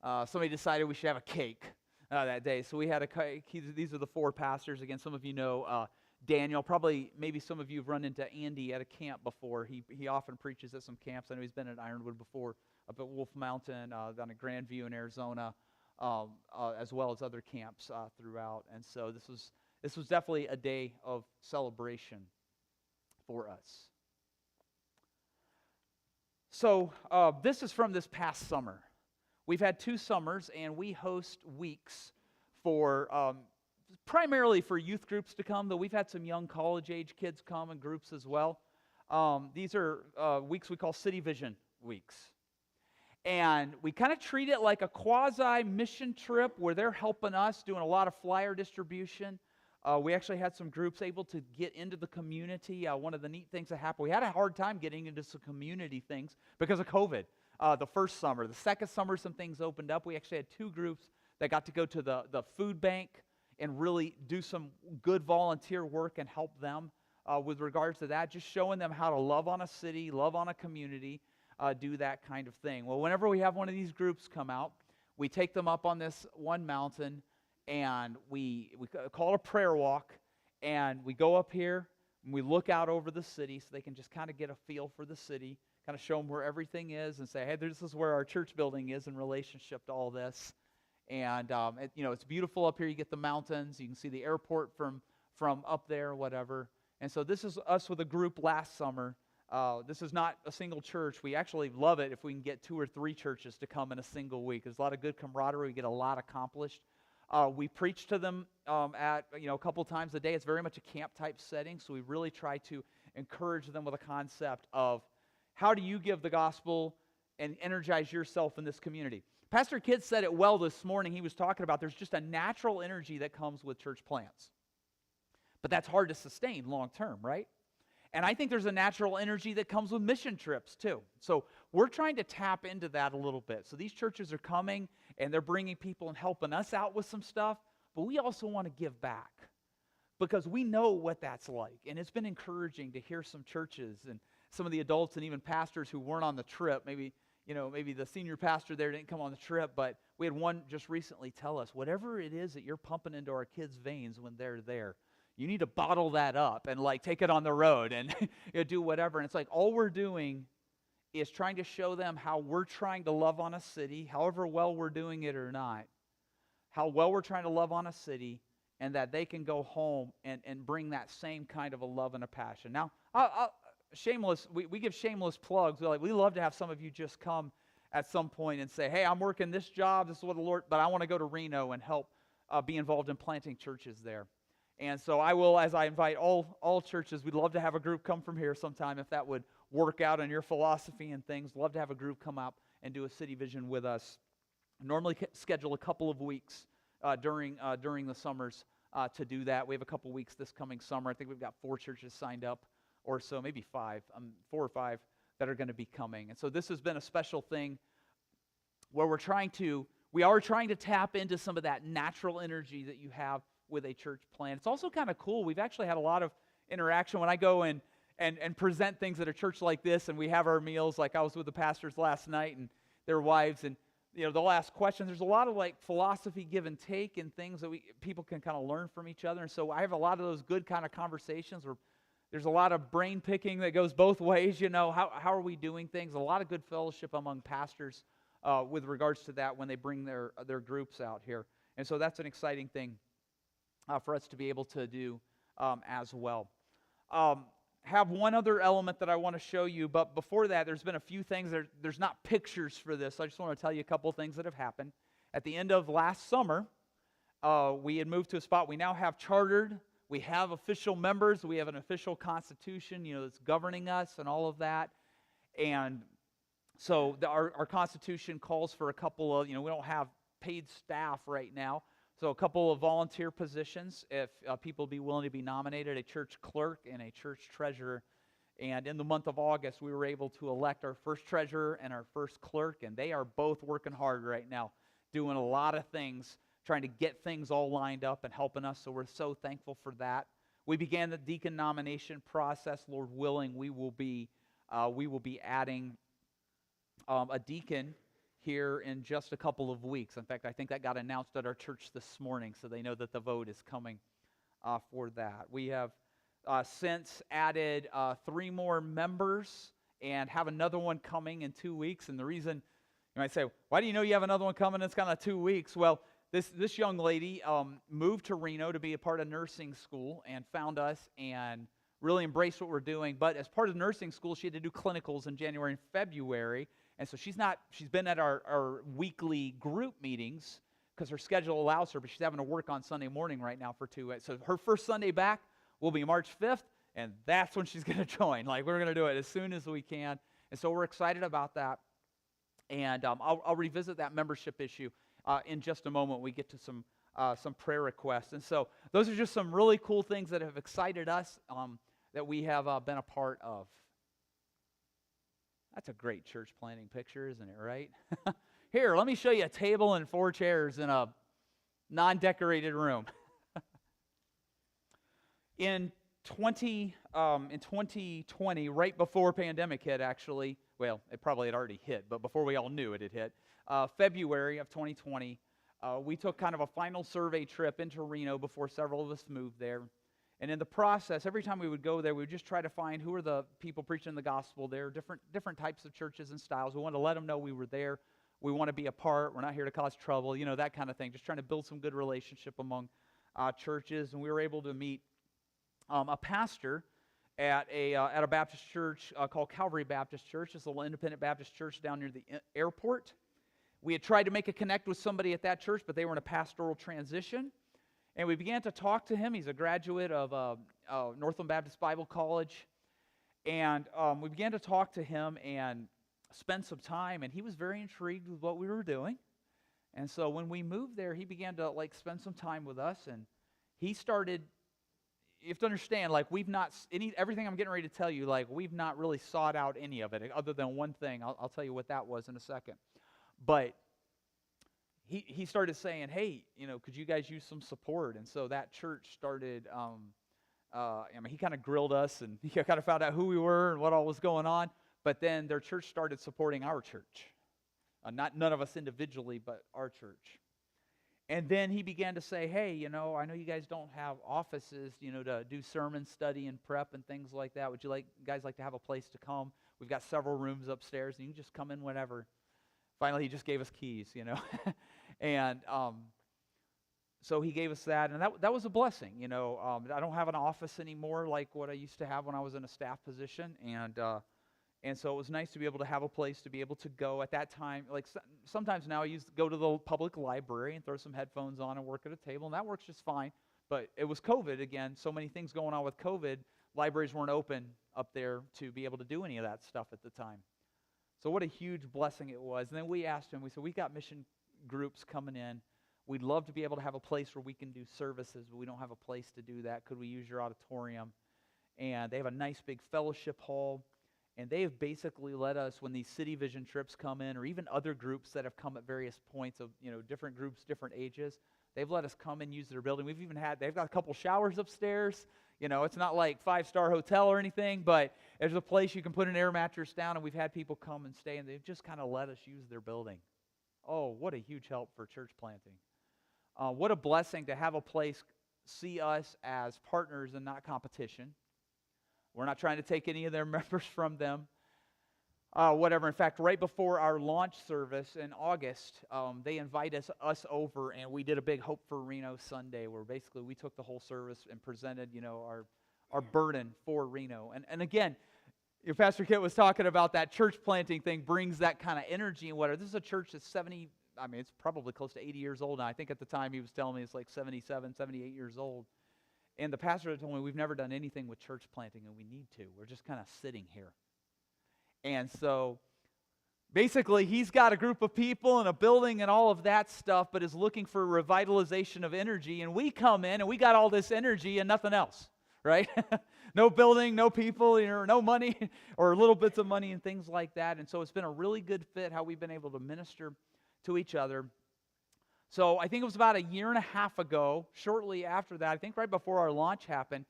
Somebody decided we should have a cake that day. So we had a cake. These are the four pastors. Again, some of you know Daniel. Probably, maybe some of you have run into Andy at a camp before. He often preaches at some camps. I know he's been at Ironwood before, up at Wolf Mountain, down at Grandview in Arizona, as well as other camps throughout. And so this was definitely a day of celebration for us. So this is from this past summer. We've had 2 summers, and we host weeks for primarily for youth groups to come, though we've had some young college-age kids come in groups as well. These are weeks we call City Vision Weeks. And we kind of treat it like a quasi-mission trip where they're helping us, doing a lot of flyer distribution. We actually had some groups able to get into the community. One of the neat things that happened, we had a hard time getting into some community things because of COVID. The first summer. The second summer, some things opened up. We actually had 2 groups that got to go to the food bank and really do some good volunteer work and help them with regards to that, just showing them how to love on a city, love on a community, do that kind of thing. Well, whenever we have one of these groups come out, we take them up on this one mountain, and we call it a prayer walk, and we go up here, and we look out over the city so they can just kind of get a feel for the city, kind of show them where everything is and say, hey, this is where our church building is in relationship to all this. And, it's beautiful up here. You get the mountains. You can see the airport from up there, whatever. And so this is us with a group last summer This is not a single church. We actually love it if we can get 2 or 3 churches to come in a single week. There's a lot of good camaraderie. We get a lot accomplished. We preach to them at a couple times a day. It's very much a camp type setting, so we really try to encourage them with a concept of how do you give the gospel and energize yourself in this community. Pastor Kidd said it well this morning. He was talking about there's just a natural energy that comes with church plants. But that's hard to sustain long term, right? And I think there's a natural energy that comes with mission trips too. So we're trying to tap into that a little bit. So these churches are coming and they're bringing people and helping us out with some stuff, but we also want to give back because we know what that's like. And it's been encouraging to hear some churches and some of the adults and even pastors who weren't on the trip. Maybe the senior pastor there didn't come on the trip, but we had one just recently tell us, whatever it is that you're pumping into our kids' veins when they're there, you need to bottle that up and take it on the road and do whatever. And it's like all we're doing is trying to show them how we're trying to love on a city, however well we're doing it or not, how well we're trying to love on a city, and that they can go home and bring that same kind of a love and a passion. Now, we give shameless plugs. We love to have some of you just come at some point and say, hey, I'm working this job, this is what the Lord, but I want to go to Reno and help be involved in planting churches there. And so I will, as I invite all churches, we'd love to have a group come from here sometime if that would work out on your philosophy and things. Love to have a group come up and do a city vision with us. Normally schedule a couple of weeks during the summers to do that. We have a couple weeks this coming summer. I think we've got 4 churches signed up or so, maybe 5, 4 or 5 that are going to be coming. And so this has been a special thing where we are trying to tap into some of that natural energy that you have with a church plant. It's also kind of cool. We've actually had a lot of interaction when I go and present things at a church like this, and we have our meals. Like I was with the pastors last night and their wives, and they'll ask questions. There's a lot of philosophy give and take and things that people can kind of learn from each other. And so I have a lot of those good kind of conversations where there's a lot of brain picking that goes both ways. How are we doing things? A lot of good fellowship among pastors with regards to that when they bring their groups out here. And so that's an exciting thing for us to be able to do as well. Have one other element that I want to show you, but before that, there's been a few things. There's not pictures for this. I just want to tell you a couple of things that have happened. At the end of last summer, we had moved to a spot. We now have chartered. We have official members. We have an official constitution, that's governing us and all of that. And so our constitution calls for a couple of, we don't have paid staff right now. So a couple of volunteer positions, if people be willing to be nominated, a church clerk and a church treasurer. And in the month of August, we were able to elect our first treasurer and our first clerk, and they are both working hard right now, doing a lot of things, trying to get things all lined up and helping us, so we're so thankful for that. We began the deacon nomination process. Lord willing, we will be adding a deacon here in just a couple of weeks. In fact, I think that got announced at our church this morning, so they know that the vote is coming for that. We have since added 3 more members and have another one coming in 2 weeks. And the reason, you might say, why do you know you have another one coming? It's kind of 2 weeks. Well, this young lady moved to Reno to be a part of nursing school and found us and really embraced what we're doing. But as part of nursing school, she had to do clinicals in January and February. And so she's been at our weekly group meetings because her schedule allows her, but she's having to work on Sunday morning right now for 2 weeks. So her first Sunday back will be March 5th, and that's when she's going to join. We're going to do it as soon as we can. And so we're excited about that. And I'll revisit that membership issue in just a moment when we get to some prayer requests. And so those are just some really cool things that have excited us that we have been a part of. That's a great church planting picture, isn't it, right? Here, let me show you a table and 4 chairs in a non-decorated room. In 2020, right before pandemic hit, actually, well, it probably had already hit, but before we all knew it had hit, February of 2020, we took kind of a final survey trip into Reno before several of us moved there. And in the process, every time we would go there, we would just try to find who are the people preaching the gospel there, different types of churches and styles. We wanted to let them know we were there. We want to be a part. We're not here to cause trouble, that kind of thing. Just trying to build some good relationship among churches. And we were able to meet a pastor at a Baptist church called Calvary Baptist Church. It's a little independent Baptist church down near the airport. We had tried to make a connect with somebody at that church, but they were in a pastoral transition. And we began to talk to him. He's a graduate of Northland Baptist Bible College. And we began to talk to him and spend some time. And he was very intrigued with what we were doing. And so when we moved there, he began to spend some time with us. And he started, you have to understand, we've not, everything I'm getting ready to tell you, we've not really sought out any of it, other than one thing. I'll tell you what that was in a second. But he started saying, hey, could you guys use some support? And so that church started, he kind of grilled us, and he kind of found out who we were and what all was going on. But then their church started supporting our church. None of us individually, but our church. And then he began to say, hey, I know you guys don't have offices, to do sermon study and prep and things like that. Would you guys like to have a place to come? We've got several rooms upstairs, and you can just come in whenever. Finally, he just gave us keys, And so he gave us that, and that was a blessing, I don't have an office anymore like what I used to have when I was in a staff position, and so it was nice to be able to have a place to be able to go at that time. Sometimes now I go to the public library and throw some headphones on and work at a table, and that works just fine. But it was COVID again, so many things going on with COVID. Libraries weren't open up there to be able to do any of that stuff at the time. So what a huge blessing it was. And then we asked him, we said, we got mission groups coming in. We'd love to be able to have a place where we can do services, but we don't have a place to do that. Could we use your auditorium? And they have a nice big fellowship hall. And they have basically let us, when these City Vision trips come in, or even other groups that have come at various points of, different groups, different ages, they've let us come and use their building. They've got a couple showers upstairs. It's not like 5-star hotel or anything, but there's a place you can put an air mattress down, and we've had people come and stay, and they've just kind of let us use their building. Oh, what a huge help for church planting. What a blessing to have a place see us as partners and not competition. We're not trying to take any of their members from them. Whatever. In fact, right before our launch service in August, they invited us over, and we did a big Hope for Reno Sunday, where basically we took the whole service and presented, our burden for Reno. And again, your Pastor Kit was talking about that church planting thing brings that kind of energy and whatever. This is a church that's it's probably close to 80 years old now. I think at the time he was telling me it's 77, 78 years old. And the pastor told me, we've never done anything with church planting, and we need to. We're just kind of sitting here. And so basically he's got a group of people and a building and all of that stuff, but is looking for revitalization of energy. And we come in and we got all this energy and nothing else, right? No building, no people, no money, or little bits of money and things like that. And so it's been a really good fit how we've been able to minister to each other. So I think it was about a year and a half ago, shortly after that, I think right before our launch happened,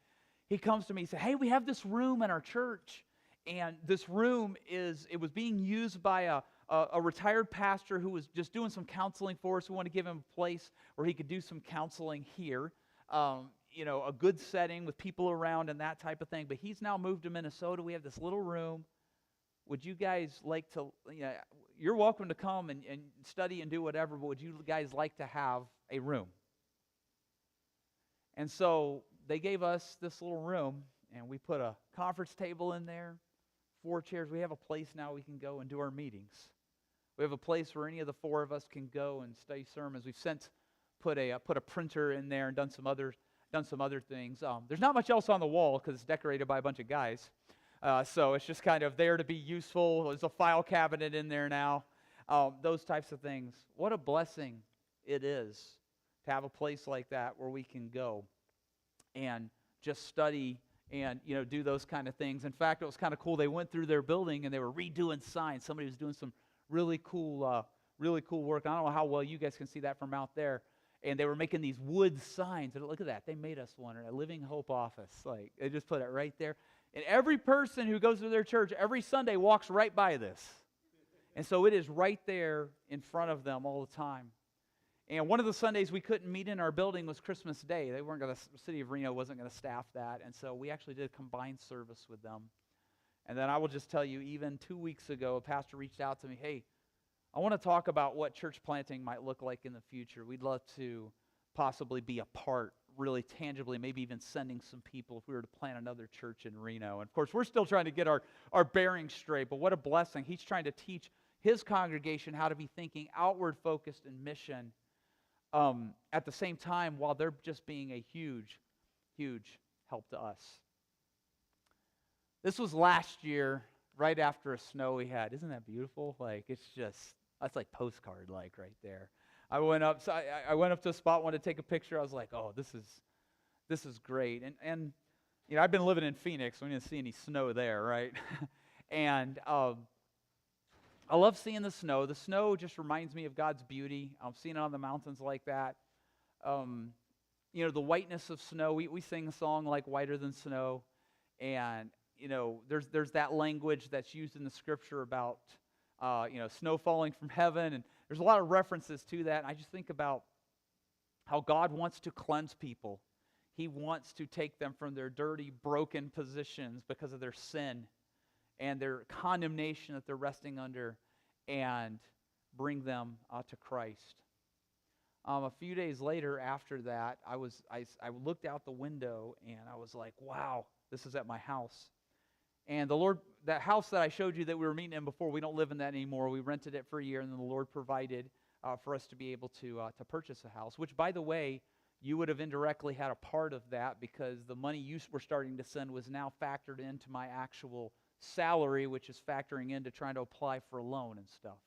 he comes to me and said, hey, we have this room in our church. And this room it was being used by a retired pastor who was just doing some counseling for us. We want to give him a place where he could do some counseling here. A good setting with people around and that type of thing. But he's now moved to Minnesota. We have this little room. Would you guys like to, you're welcome to come and study and do whatever, but would you guys like to have a room? And so they gave us this little room, and we put a conference table in there, 4 chairs. We have a place now we can go and do our meetings. We have a place where any of the 4 of us can go and study sermons. We've since put a printer in there and done some other things. There's not much else on the wall because it's decorated by a bunch of guys. So it's just kind of there to be useful. There's a file cabinet in there now. Those types of things. What a blessing it is to have a place like that where we can go and just study and do those kind of things. In fact, it was kind of cool. They went through their building and they were redoing signs. Somebody was doing some really cool work. I don't know how well you guys can see that from out there. And they were making these wood signs. And look at that. They made us one, a Living Hope office. They just put it right there. And every person who goes to their church every Sunday walks right by this. And so it is right there in front of them all the time. And one of the Sundays we couldn't meet in our building was Christmas Day. The city of Reno wasn't going to staff that. And so we actually did a combined service with them. And then I will just tell you, even 2 weeks ago, a pastor reached out to me, hey, I want to talk about what church planting might look like in the future. We'd love to possibly be a part really tangibly, maybe even sending some people if we were to plant another church in Reno. And of course, we're still trying to get our bearings straight, but what a blessing. He's trying to teach his congregation how to be thinking outward focused in mission at the same time while they're just being a huge, huge help to us. This was last year, right after a snow we had. Isn't that beautiful? Like, it's just, that's like postcard-like right there. I went up to a spot, wanted to take a picture. I was like, oh, this is great. And you know, I've been living in Phoenix, so we didn't see any snow there, right? And I love seeing the snow. The snow just reminds me of God's beauty. I'm seeing it on the mountains like that. You know, the whiteness of snow. We sing a song like "Whiter Than Snow," and you know, there's that language that's used in the Scripture about you know, snow falling from heaven, and there's a lot of references to that. And I just think about how God wants to cleanse people. He wants to take them from their dirty, broken positions because of their sin and their condemnation that they're resting under, and bring them to Christ. A few days later after that, I looked out the window and I was like, wow, this is at my house. And the Lord, that house that I showed you that we were meeting in before, we don't live in that anymore. We rented it for a year, and then the Lord provided for us to be able to purchase a house, which, by the way, you would have indirectly had a part of that because the money you were starting to send was now factored into my actual salary, which is factoring into trying to apply for a loan and stuff.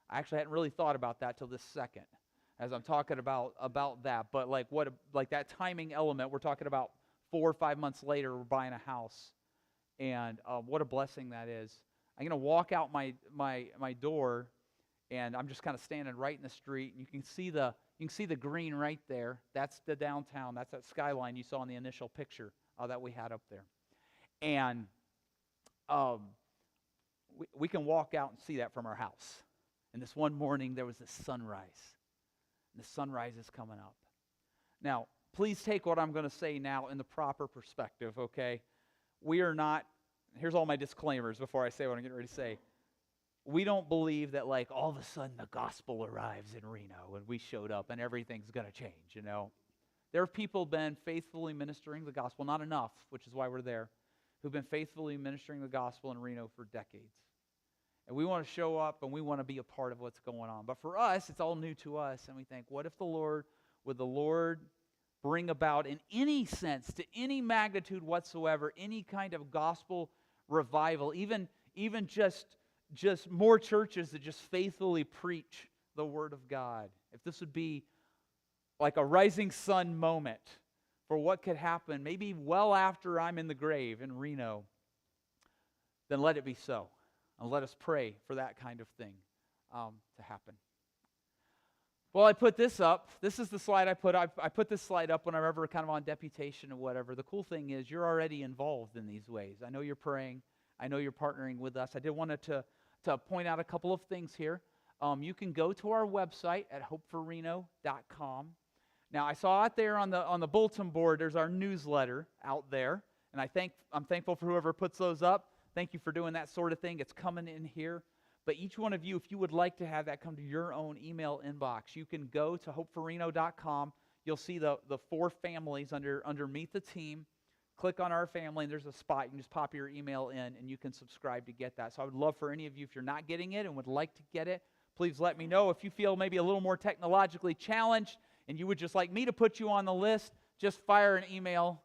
I actually hadn't really thought about that till this second as I'm talking about that. But like that timing element, we're talking about 4 or 5 months later, we're buying a house. And what a blessing that is. I'm going to walk out my door, and I'm just kind of standing right in the street. And you can see the green right there. That's the downtown. That's that skyline you saw in the initial picture that we had up there. And we can walk out and see that from our house. And this one morning, there was this sunrise. And the sunrise is coming up. Now, please take what I'm going to say now in the proper perspective, okay? We are not, here's all my disclaimers before I say what I'm getting ready to say. We don't believe that like all of a sudden the gospel arrives in Reno and we showed up and everything's going to change, you know. There have people been faithfully ministering the gospel, not enough, which is why we're there, who've been faithfully ministering the gospel in Reno for decades. And we want to show up and we want to be a part of what's going on. But for us, it's all new to us, and we think, what if would the Lord bring about in any sense, to any magnitude whatsoever, any kind of gospel revival, even just more churches that just faithfully preach the Word of God. If this would be like a rising sun moment for what could happen, maybe well after I'm in the grave in Reno, then let it be so. And let us pray for that kind of thing to happen. Well, I put this up. This is the slide I put. I put this slide up when I'm ever kind of on deputation or whatever. The cool thing is you're already involved in these ways. I know you're praying. I know you're partnering with us. I did want to point out a couple of things here. You can go to our website at hopeforreno.com. Now, I saw out there on the bulletin board, there's our newsletter out there, and I'm thankful for whoever puts those up. Thank you for doing that sort of thing. It's coming in here. But each one of you, if you would like to have that come to your own email inbox, you can go to hopeforreno.com. You'll see the 4 families under Meet the Team. Click on our family, and there's a spot. You can just pop your email in, and you can subscribe to get that. So I would love for any of you, if you're not getting it and would like to get it, please let me know. If you feel maybe a little more technologically challenged and you would just like me to put you on the list, just fire an email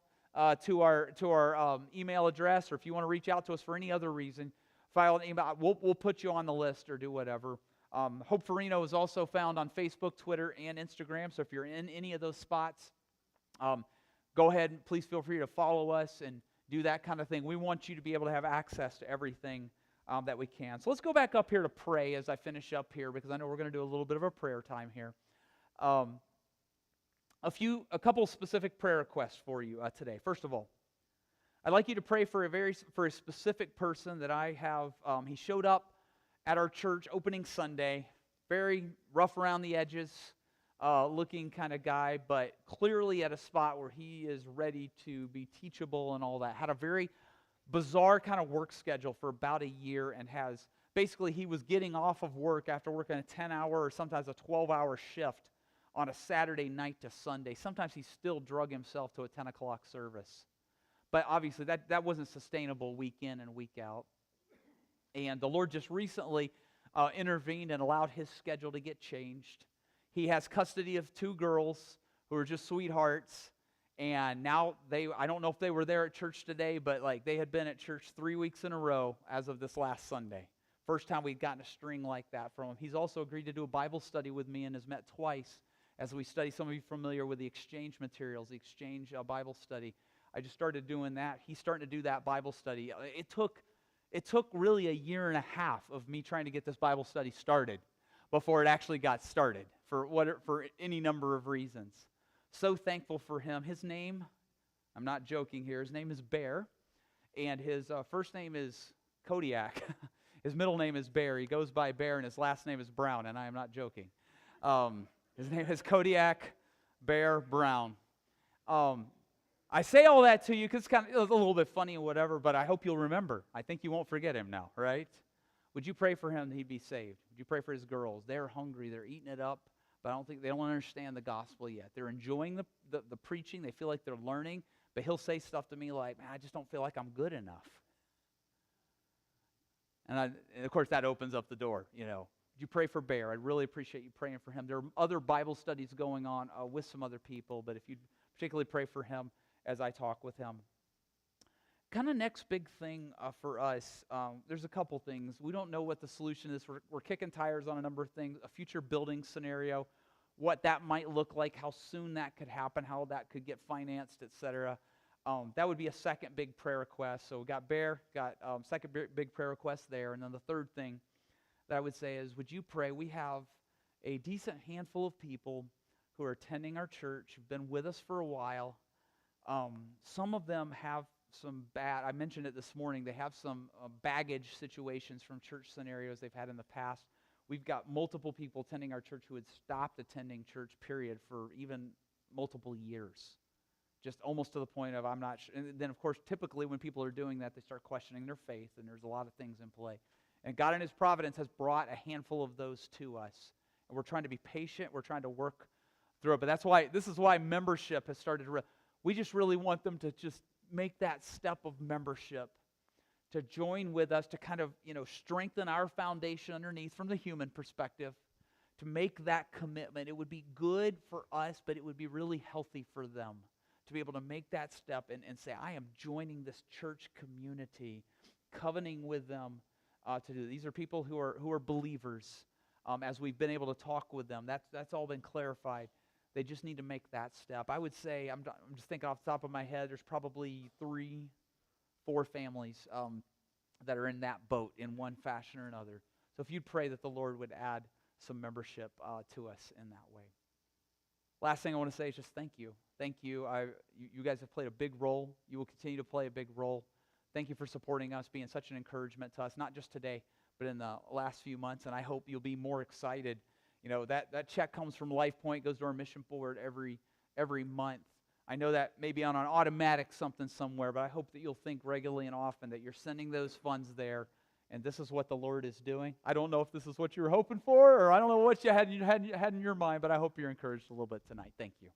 to our email address, or if you want to reach out to us for any other reason, file an email. We'll put you on the list or do whatever. Hope for Reno is also found on Facebook, Twitter, and Instagram. So if you're in any of those spots, go ahead and please feel free to follow us and do that kind of thing. We want you to be able to have access to everything that we can. So let's go back up here to pray as I finish up here, because I know we're going to do a little bit of a prayer time here. A couple specific prayer requests for you today. First of all, I'd like you to pray for a specific person that I have. He showed up at our church opening Sunday, very rough around the edges, looking kind of guy, but clearly at a spot where he is ready to be teachable and all that. Had a very bizarre kind of work schedule for about a year, and basically he was getting off of work after working a 10-hour or sometimes a 12-hour shift on a Saturday night to Sunday. Sometimes he still drug himself to a 10 o'clock service. But obviously that wasn't sustainable week in and week out. And the Lord just recently intervened and allowed his schedule to get changed. He has custody of 2 girls who are just sweethearts. And now I don't know if they were there at church today, but like they had been at church 3 weeks in a row as of this last Sunday. First time we'd gotten a string like that from him. He's also agreed to do a Bible study with me and has met twice as we study. Some of you are familiar with the exchange materials, the exchange Bible study. I just started doing that. He's starting to do that Bible study. It took really a year and a half of me trying to get this Bible study started before it actually got started for any number of reasons. So thankful for him. His name, I'm not joking here, his name is Bear, and his first name is Kodiak. His middle name is Bear. He goes by Bear, and his last name is Brown, and I am not joking. His name is Kodiak Bear Brown. I say all that to you because it's kind of a little bit funny and whatever, but I hope you'll remember. I think you won't forget him now, right? Would you pray for him that he'd be saved? Would you pray for his girls? They're hungry. They're eating it up. But I don't think they don't understand the gospel yet. They're enjoying the preaching. They feel like they're learning. But he'll say stuff to me like, man, I just don't feel like I'm good enough. And of course, that opens up the door, you know. Would you pray for Bear? I'd really appreciate you praying for him. There are other Bible studies going on with some other people. But if you'd particularly pray for him as I talk with him. Kind of next big thing for us, there's a couple things. We don't know what the solution is. We're kicking tires on a number of things, a future building scenario, what that might look like, how soon that could happen, how that could get financed, etc. That would be a second big prayer request. So we got Bear, got second big prayer request there. And then the third thing that I would say is, would you pray? We have a decent handful of people who are attending our church, have been with us for a while. Some of them have some bad, I mentioned it this morning, they have some baggage situations from church scenarios they've had in the past. We've got multiple people attending our church who had stopped attending church, period, for even multiple years. Just almost to the point of, I'm not sure. And then, of course, typically when people are doing that, they start questioning their faith, and there's a lot of things in play. And God in His providence has brought a handful of those to us. And we're trying to be patient. We're trying to work through it. But this is why membership has started to, we just really want them to just make that step of membership, to join with us, to kind of, strengthen our foundation underneath from the human perspective, to make that commitment. It would be good for us, but it would be really healthy for them to be able to make that step and say, I am joining this church community, covenanting with them to do. These are people who are believers. As we've been able to talk with them, that's all been clarified. They just need to make that step. I would say, I'm just thinking off the top of my head, there's probably 3-4 families that are in that boat in one fashion or another. So if you'd pray that the Lord would add some membership to us in that way. Last thing I want to say is just thank you. Thank you. You guys have played a big role. You will continue to play a big role. Thank you for supporting us, being such an encouragement to us, not just today, but in the last few months. And I hope you'll be more excited. That check comes from LifePoint, goes to our mission board every month. I know that may be on an automatic something somewhere, but I hope that you'll think regularly and often that you're sending those funds there, and this is what the Lord is doing. I don't know if this is what you were hoping for, or I don't know what you had in your mind, but I hope you're encouraged a little bit tonight. Thank you.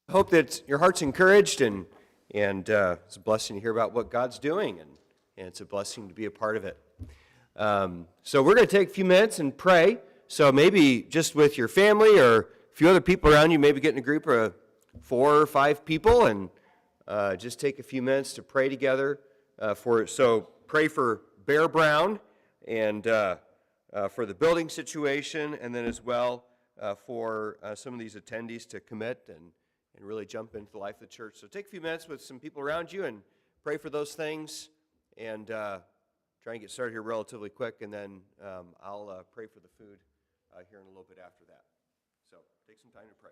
I hope that your heart's encouraged, and it's a blessing to hear about what God's doing, and it's a blessing to be a part of it. So we're going to take a few minutes and pray. So maybe just with your family or a few other people around you, maybe get in a group of 4 or 5 people and just take a few minutes to pray together. So pray for Bear Brown and for the building situation, and then as well for some of these attendees to commit and really jump into the life of the church. So take a few minutes with some people around you and pray for those things, and try and get started here relatively quick, and then I'll pray for the food here in a little bit after that. So take some time to pray.